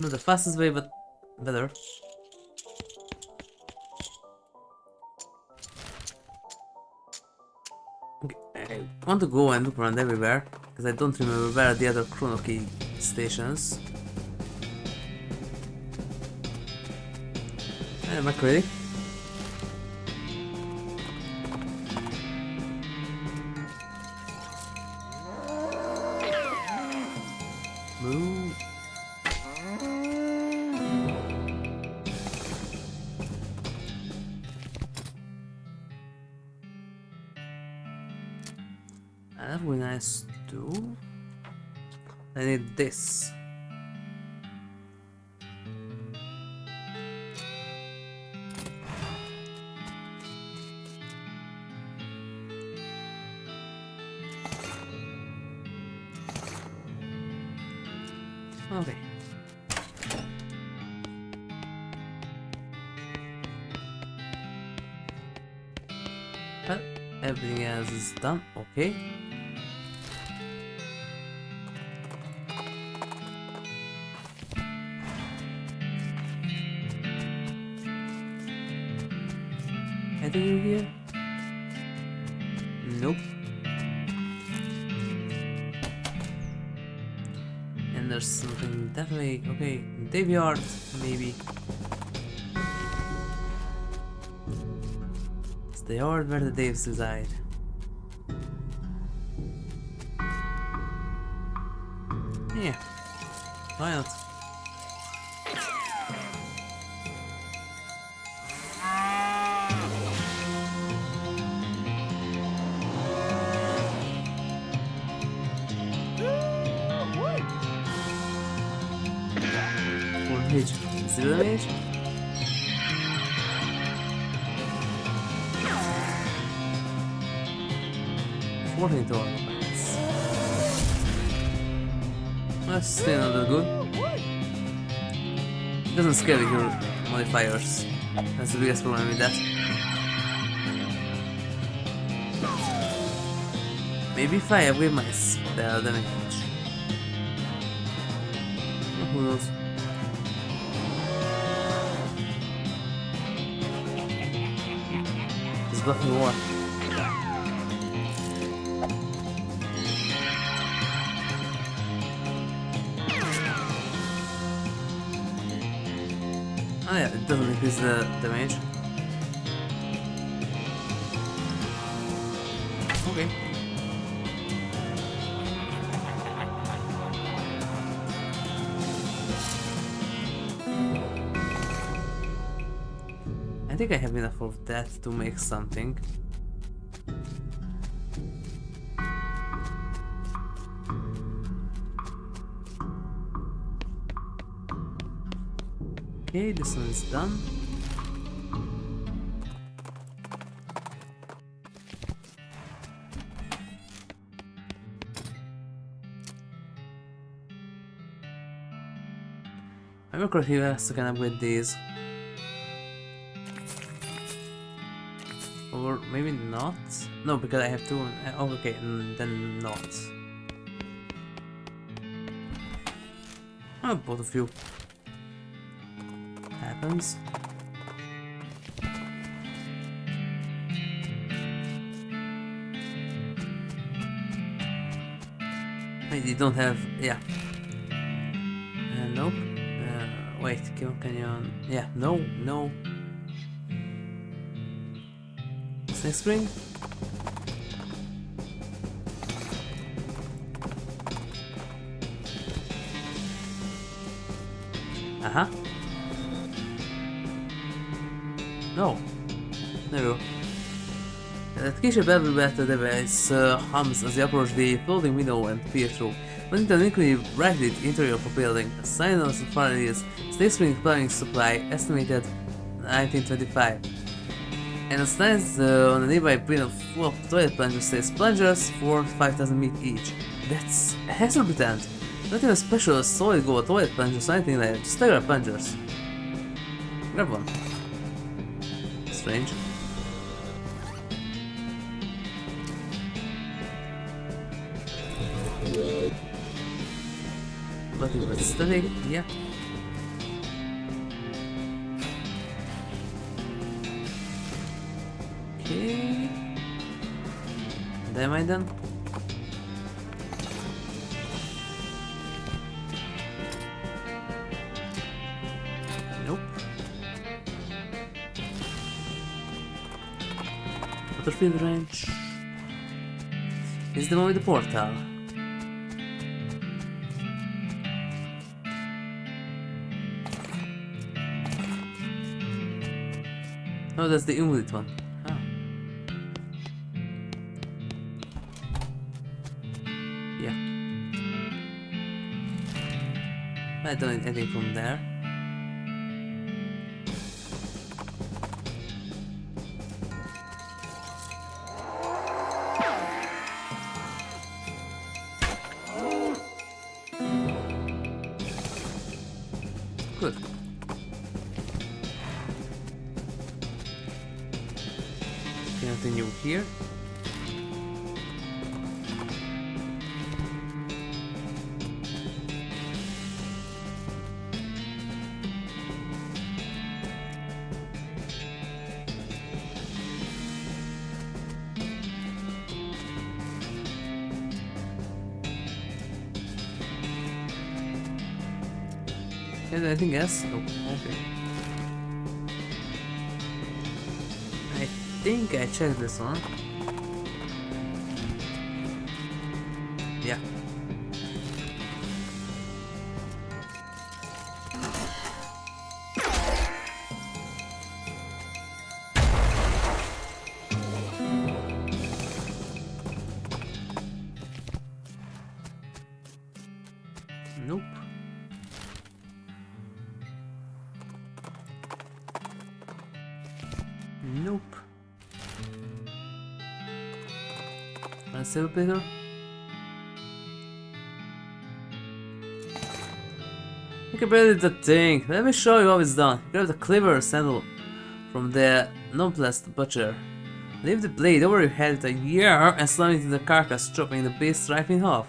Not the fastest way, but better. Okay, I want to go and look around everywhere, because I don't remember where are the other chrono key stations. Am I ready? Move. That would be nice too. I need this. Okay. But everything else is done. Okay. Anything here? Nope. And there's something definitely okay. Graveyard, maybe. It's the yard where the Daves reside. Yeah. Why not? Mage. Zero mage? $14 points. That's still not that good. It doesn't scale your modifiers. That's the biggest problem with that. Maybe if I upgrade my spell damage. Who knows? He's blocking war. Oh yeah, it doesn't increase the damage. Okay. I think I have enough of that to make something. Okay, this one is done. I'm not correct here, so I can upgrade these. Or maybe not? No, because I have two. Oh, okay, then not. Oh, both of you. Happens. Wait, you don't have. Yeah. Nope. Wait, can you? Yeah, no. Next spring? Uh-huh. No. There we go. That HigurashiRebel Vibrato device hums as you approach the floating window and peer through. When it unequally brightly interior of a building, a sign on the front is Stay Spring Plumbing Supply, estimated 1925. And it stands on a nearby bin full of toilet plungers says plungers for 5,000 meat each. That's exorbitant! Not even special solid gold toilet plungers or anything like that, just regular plungers. Grab one. Strange. But it was static, yeah. Okay. And am I done? Nope. Battlefield range is the one with the portal. Oh, that's the invalid one. Oh. Yeah. I don't need anything from there. Good. Continue here. Is there anything else? Nope. Okay. I think I checked this one. Yeah. Nope. Nope. Save later. I can barely do the thing. Let me show you how it's done. Grab the cleaver sandal from the nonplussed butcher. Leave the blade over your head with a year and slam it into the carcass, chopping the beast's life in half.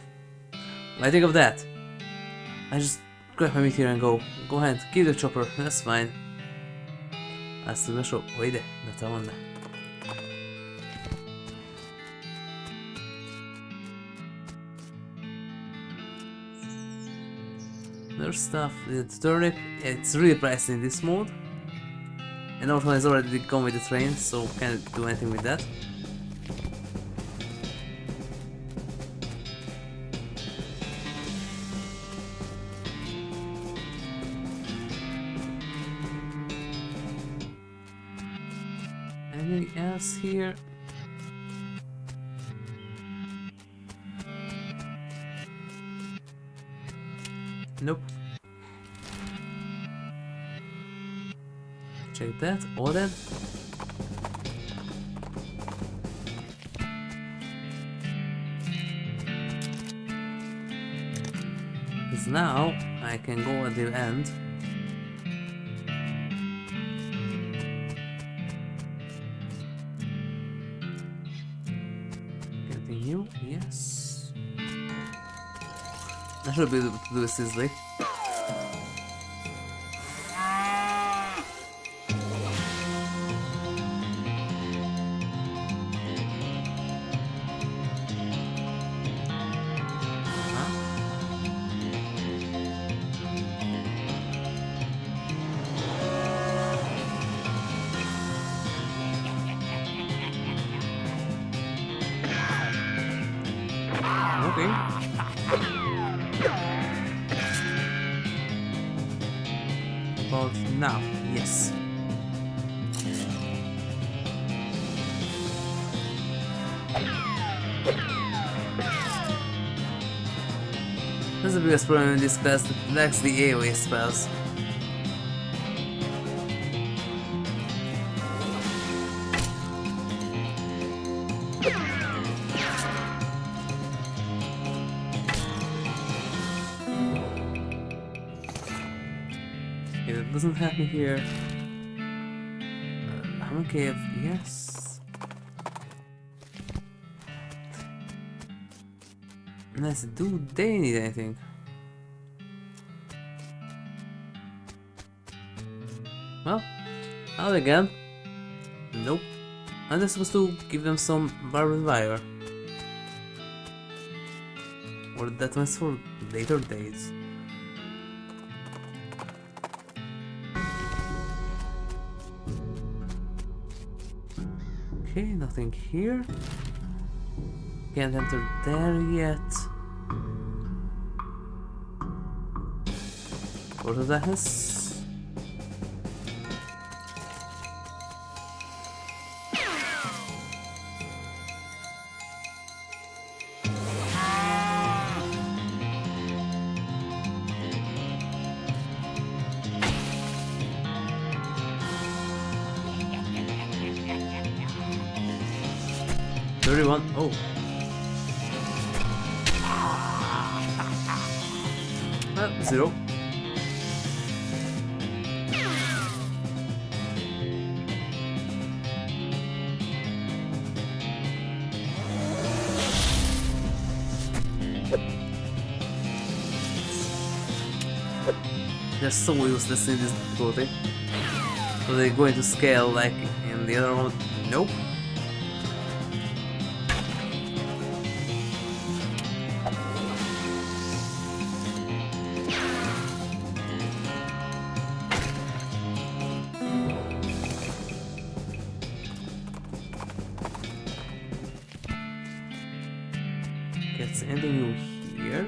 What do you think of that? I just grab my meat here and go. Go ahead, keep the chopper, that's fine. Azt tudom, so... Oh, ide, de te onnan. Other stuff, the turnip, it's really pricey in this mode. And Norton has already gone with the train, so can't do anything with that. Anything else here? Nope. Check that. Ordered. Because now I can go at the end. Continue. Yes. I should be able to do this easily. Okay. But now, yes. That's the biggest problem in this class, that lacks the AoE spells. It doesn't have me here. I'm okay if yes. Let's do they need anything? Well, out again. Nope. I'm just supposed to give them some barbed wire. Or that one's for later days. Okay, nothing here. Can't enter there yet. What is that? Oh. Well, 0. They're so useless in this difficulty. So they're going to scale like in the other one. Nope. Gets anything new here?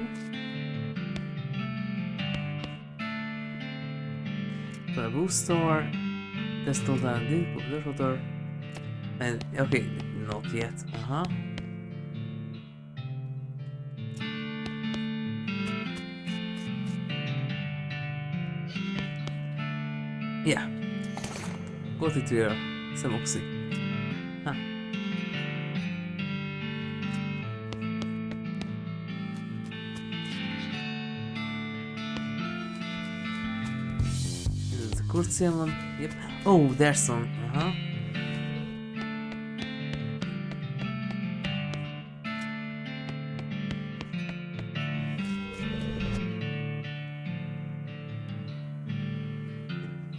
A booster, test total, deep, and okay, not yet. Yeah, got it here. Some oxy. Huh. one. Yep. Oh, there's some.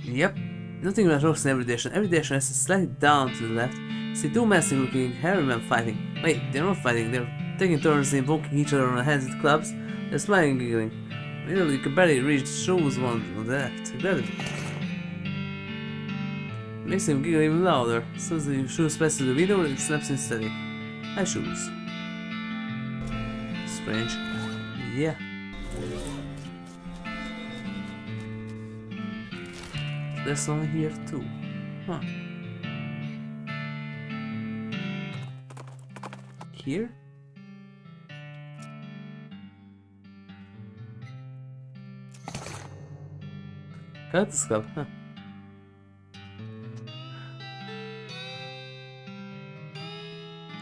Yep. Nothing much works in every direction. Every direction has slightly down to the left. See two massive looking hairy men fighting. Wait, they're not fighting, they're taking turns invoking each other on the hands with clubs. They're smiling and giggling. Literally, you can barely reach the shoes one on the left. Grab it. Makes him giggle even louder. So as the shoes pass through the window, it snaps in steady. High shoes. Strange. Yeah. There's one here too. Huh. Here? Cactus Club, huh?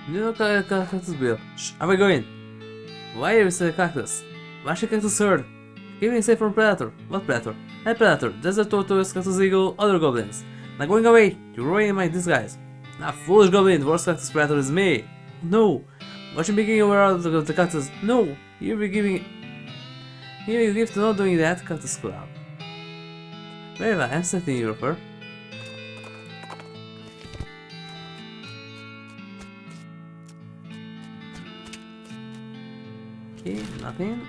No cactus bill. Shh, are we going? Why are you still a cactus? Why should cactus herd? Keeping safe from predator. What predator? Head predator, desert tortoise, cactus eagle, other goblins. Now going away, you're ruining my disguise. Now foolish goblin, the worst cactus predator is me. No. Watch me giving away out of the cactus. No. You'll be giving a gift to not doing that, Cactus Club. Very well, I'm setting you offer. Okay, nothing.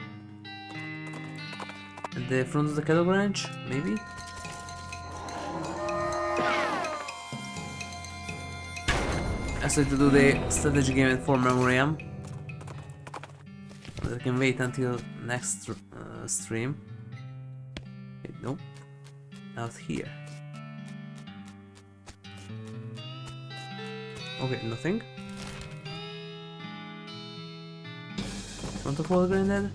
At the front of the cattle ranch, maybe? I still to do the strategy game at 4 Memoriam. But I can wait until next stream. Wait, nope. Out here. Okay, nothing. Front of all the grenade.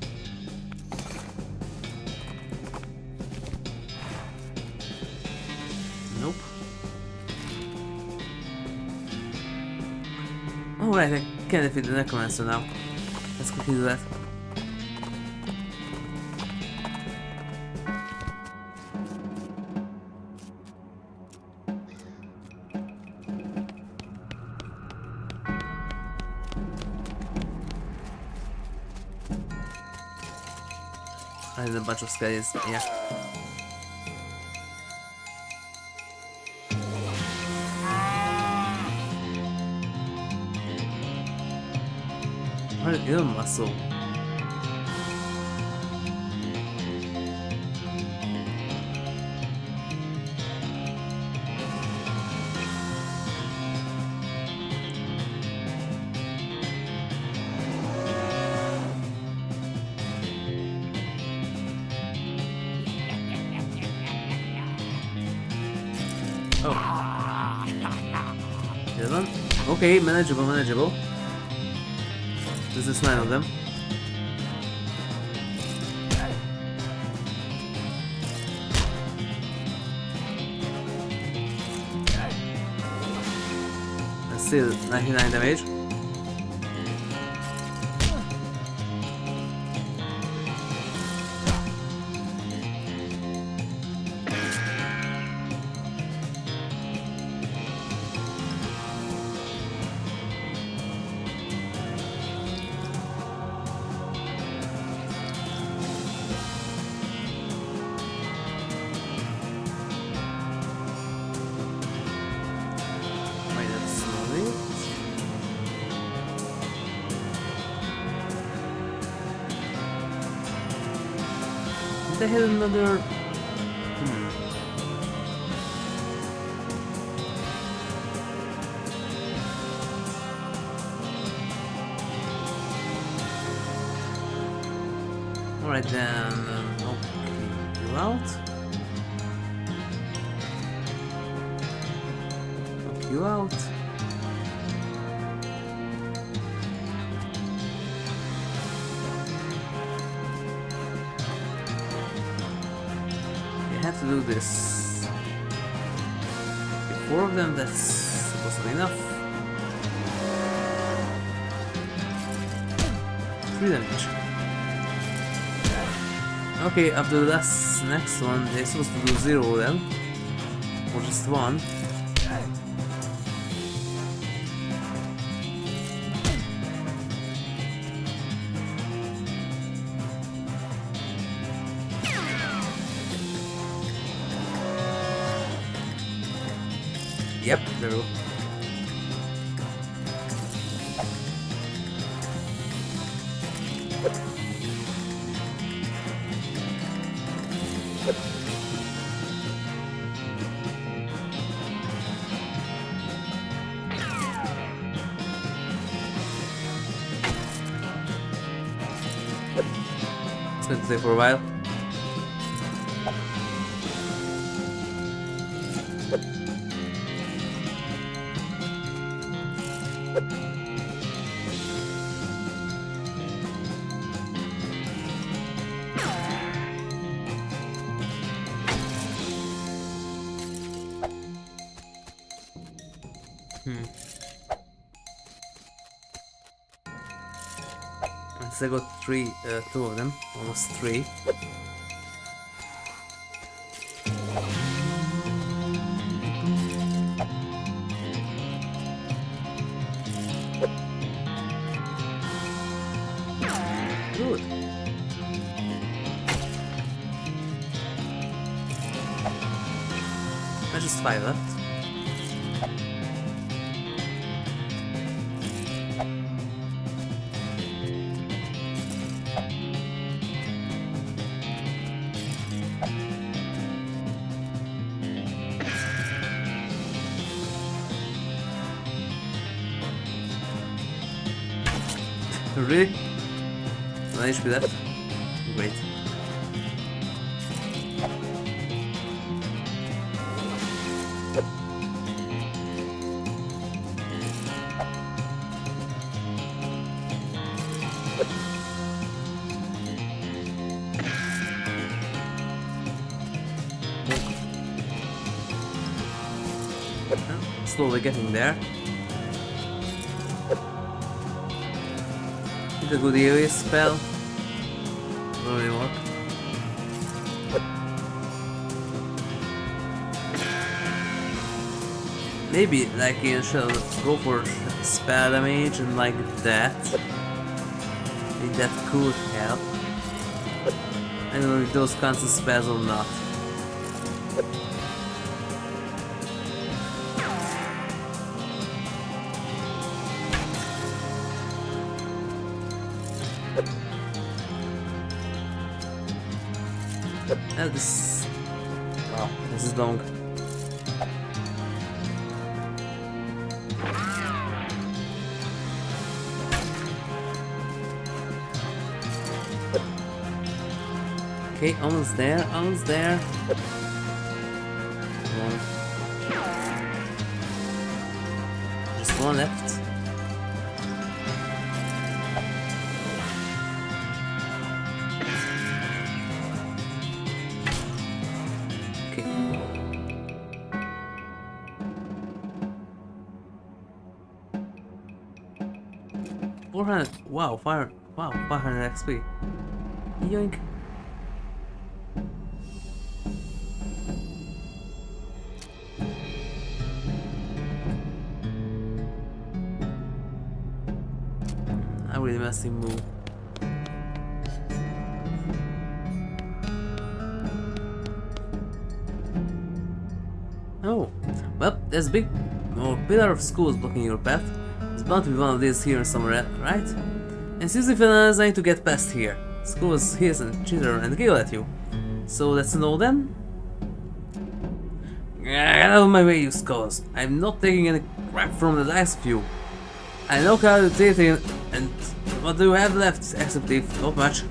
Nope. Alright, I can defeat the Necromancer now. Let's quickly do that. I did a bunch of skellies, yeah. What an ill muscle. Oh. This one? Okay, manageable, manageable. This is 9 of them. That's still 99 damage. I had another... Alright then, okay, you out. Knock you out. Have to do this. Okay, 4 of them, that's supposed to be enough. 3 damage. Okay, after the next one, they're supposed to do 0 then. Or just one. Yep, there we go. It's going to take for a while. I got two of them, almost three. Good. There's just 5 left. Really? 1 HP left? Great. Slowly getting there. The good area spell. Not anymore. Maybe like you should go for spell damage and like that. Maybe that could help. I don't know if those counts as spells or not. This... Wow, this is long. Okay, almost there, almost there. Just one left. Okay. 400. Wow, 500 XP. Yoink. I really must move. Oh, well, there's a big pillar of schools blocking your path. There's bound to be one of these here somewhere, right? And it's usually designed to get past here. Schools hiss and chitter and giggle at you. So let's know then? Get out of my way, you skulls. I'm not taking any crap from the likes of you. I know how to take it, and what do you have left, except if not much?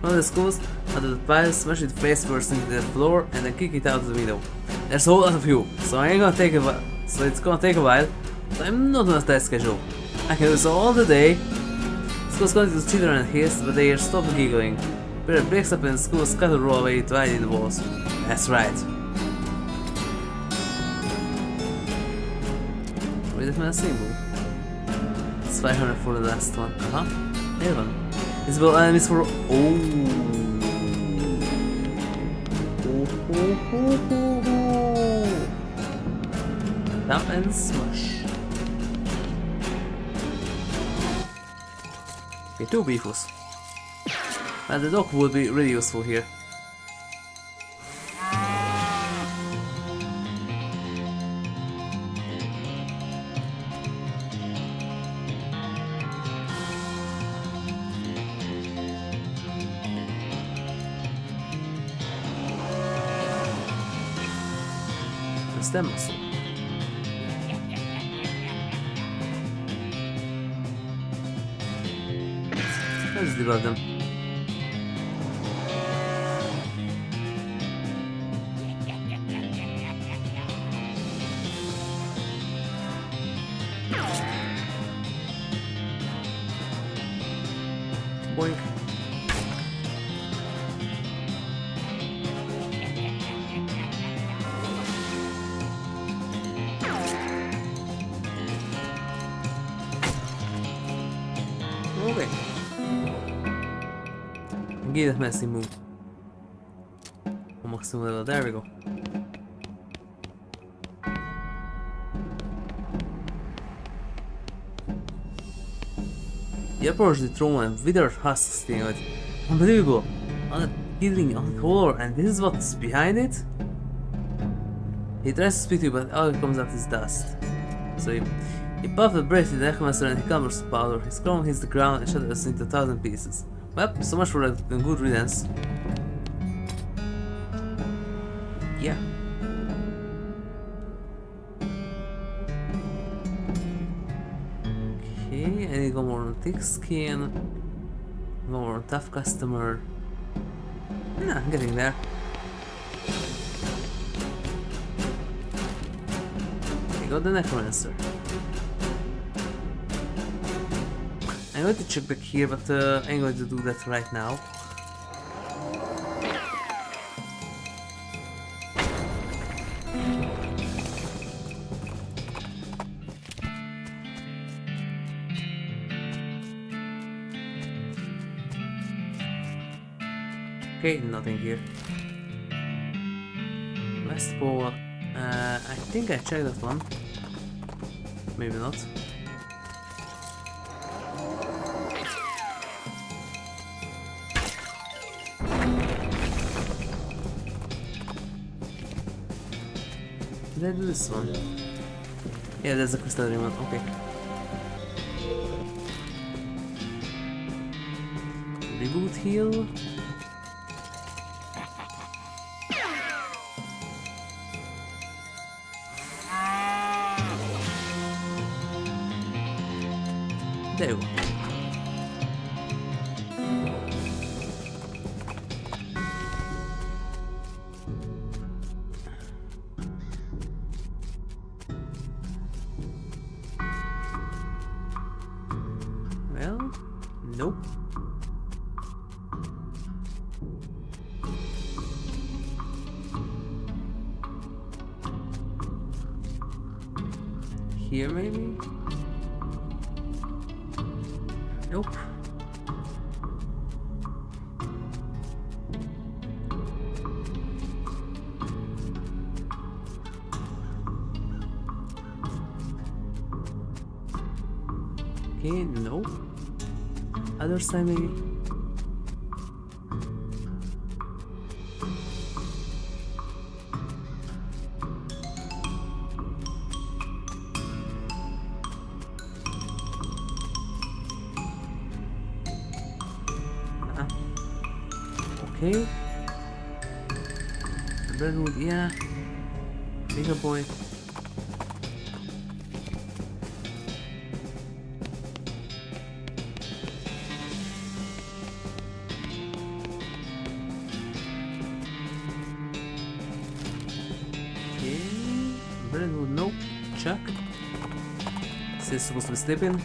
One of the schools under the pile, smash it face first into the floor, and then kick it out the window. There's a whole lot of you, so I ain't gonna take a while. So it's gonna take a while, but I'm not on a tight schedule. I can do so all the day. Schools continue to chitter and hiss, but they stop giggling. Peter breaks up and schools scatter roll away to hide in the walls. That's right. Wait, that's my symbol. It's 500 for the last one. There one. Visible enemies for... Dump and smush. Okay, 2 beefus. Well, the dog would be really useful here. The stem muscle. Let's debug them. Boink. Okay. Get a messy move. Maximum level, there we go. You approach the throne and withered husks sting it. Unbelievable! All that healing, all the horror, and this is what's behind it? He tries to speak to you, but all that comes out is dust. So he puffed a breath in the necromancer and he covers the powder. His crown hits the ground and shatters into 1,000 pieces. Well, so much for a good riddance. Yeah. Okay, I need one more on thick skin. One more on tough customer. Nah, I'm getting there. I got the necromancer. I'm going to check back here, but I'm going to do that right now. Okay, nothing here. Last ball. I think I checked that one. Maybe not. Did I do this one? Yeah, that's the crystalline one. Okay. Reboot heal. There we go. Well, nope. Here maybe? Nope. Okay, nope. Other side maybe? Okay. Redwood, yeah. Bigger boy. Okay. Redwood, nope. Chuck. Is this supposed to be sleeping?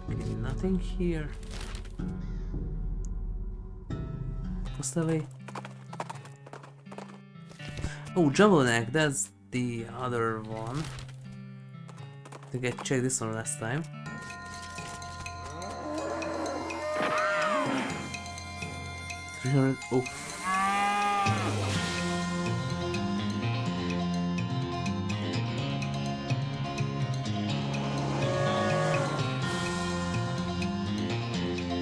Okay, nothing here. Away. Oh, Jumbo Neck, that's the other one. I think I checked this one last time. $300. Oh.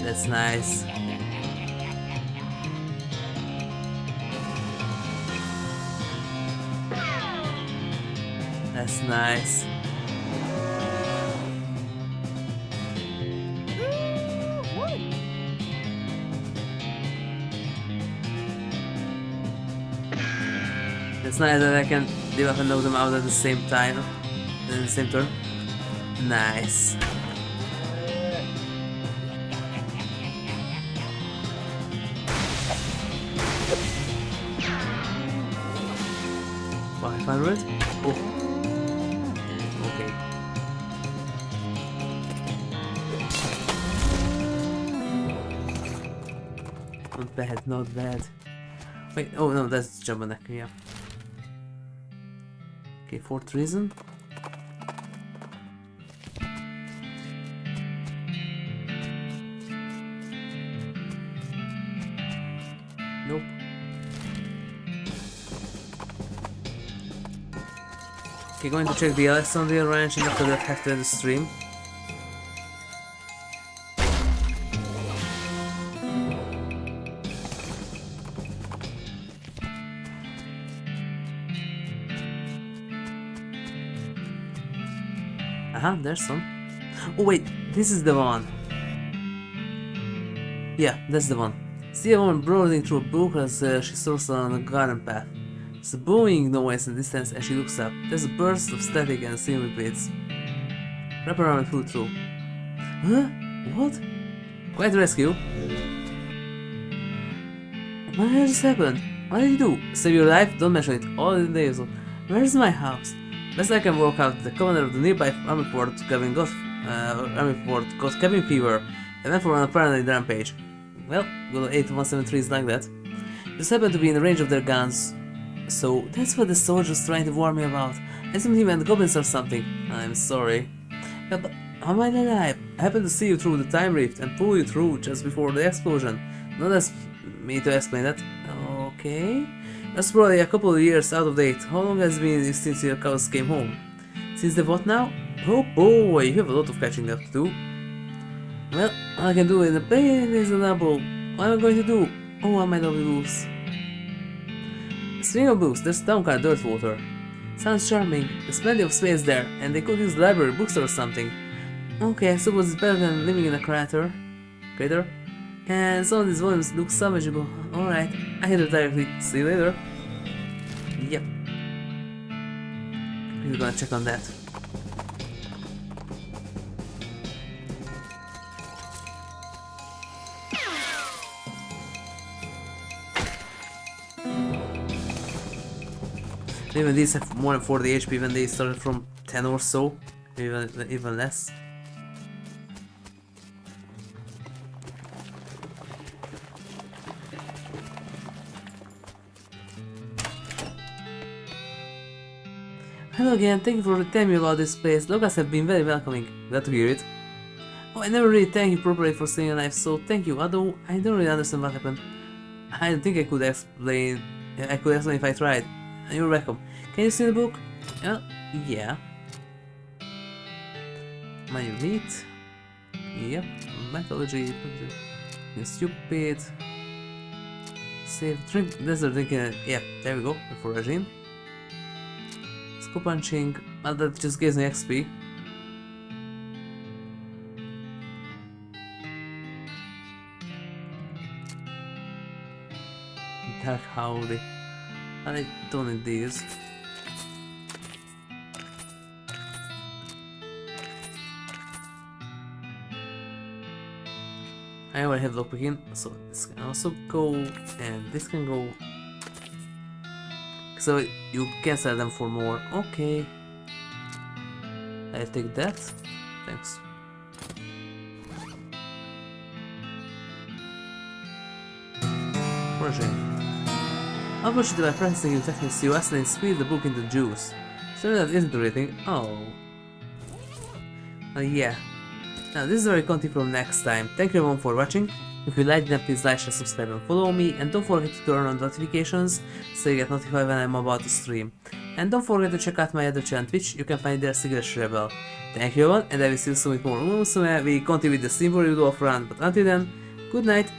That's nice. That's nice. It's nice that I can debuff and knock them out at the same time, in the same turn. Nice. $500? Oh. Okay. Not bad, not bad. Wait, oh no, that's Jumbanek, yeah. Okay, for treason. Nope. Okay, going to check the Alexandria Ranch and after that have to end the stream. There's some. Oh wait, this is the one. Yeah, that's the one. See a woman browsing through a book as she strolls on a garden path. There's a booming noise in the distance as she looks up. There's a burst of static and the scene repeats. Wrap around and pull through. Huh? What? Quite a rescue. What just happened? What did you do? Save your life? Don't mention it. All in the days. Where's my house? Best I can work out, the commander of the nearby army fort got cabin fever and went for an apparently rampage. Well, good 8173 is like that. Just happened to be in the range of their guns. So that's what the soldiers trying to warn me about. I assumed he meant goblins or something. I'm sorry. Yeah, but how am I alive? I happened to see you through the time rift and pull you through just before the explosion. Not ask me to explain that. Okay. That's probably a couple of years out of date. How long has it been since your cows came home? Since the what now? Oh boy, you have a lot of catching up to do. Well, all I can do is a bit reasonable. What am I going to do? Oh, I might not lose. Speaking of books, there's town called Dirtwater. Sounds charming. There's plenty of space there, and they could use the library bookstore or something. Okay, I suppose it's better than living in a crater. And some of these volumes look salvageable. Alright, I hit it directly. See you later. Yep. We're gonna check on that. Even these have more than 40 HP when they started from 10 or so. Even less. Hello again, thank you for telling me about this place. Locals have been very welcoming. Glad to hear it. Oh, I never really thanked you properly for staying alive, so thank you, although I don't really understand what happened. I don't think I could explain if I tried. You're welcome. Can you see the book? Yeah. Minor meat. Yep. Mythology. You're stupid. Save. Drink. Desert drinking. Yeah, there we go. For regime. Skull punching. Well, that just gives me XP. Dark Howdy. I don't need these. I already have lockpicking, so this can also go, and this can go. So you can sell them for more. Okay. I'll take that. Thanks. Project. Unfortunately, by practicing new techniques, you accidentally squeeze the book into juice. So that isn't everything. Oh. Yeah. Now this is where we continue from next time. Thank you everyone for watching. If you liked them, please like, share, subscribe and follow me. And don't forget to turn on notifications so you get notified when I'm about to stream. And don't forget to check out my other channel on Twitch, you can find there as HigurashiRebel. Thank you everyone, and I will see you soon with more. We continue with the Steam review of round, but until then, good night.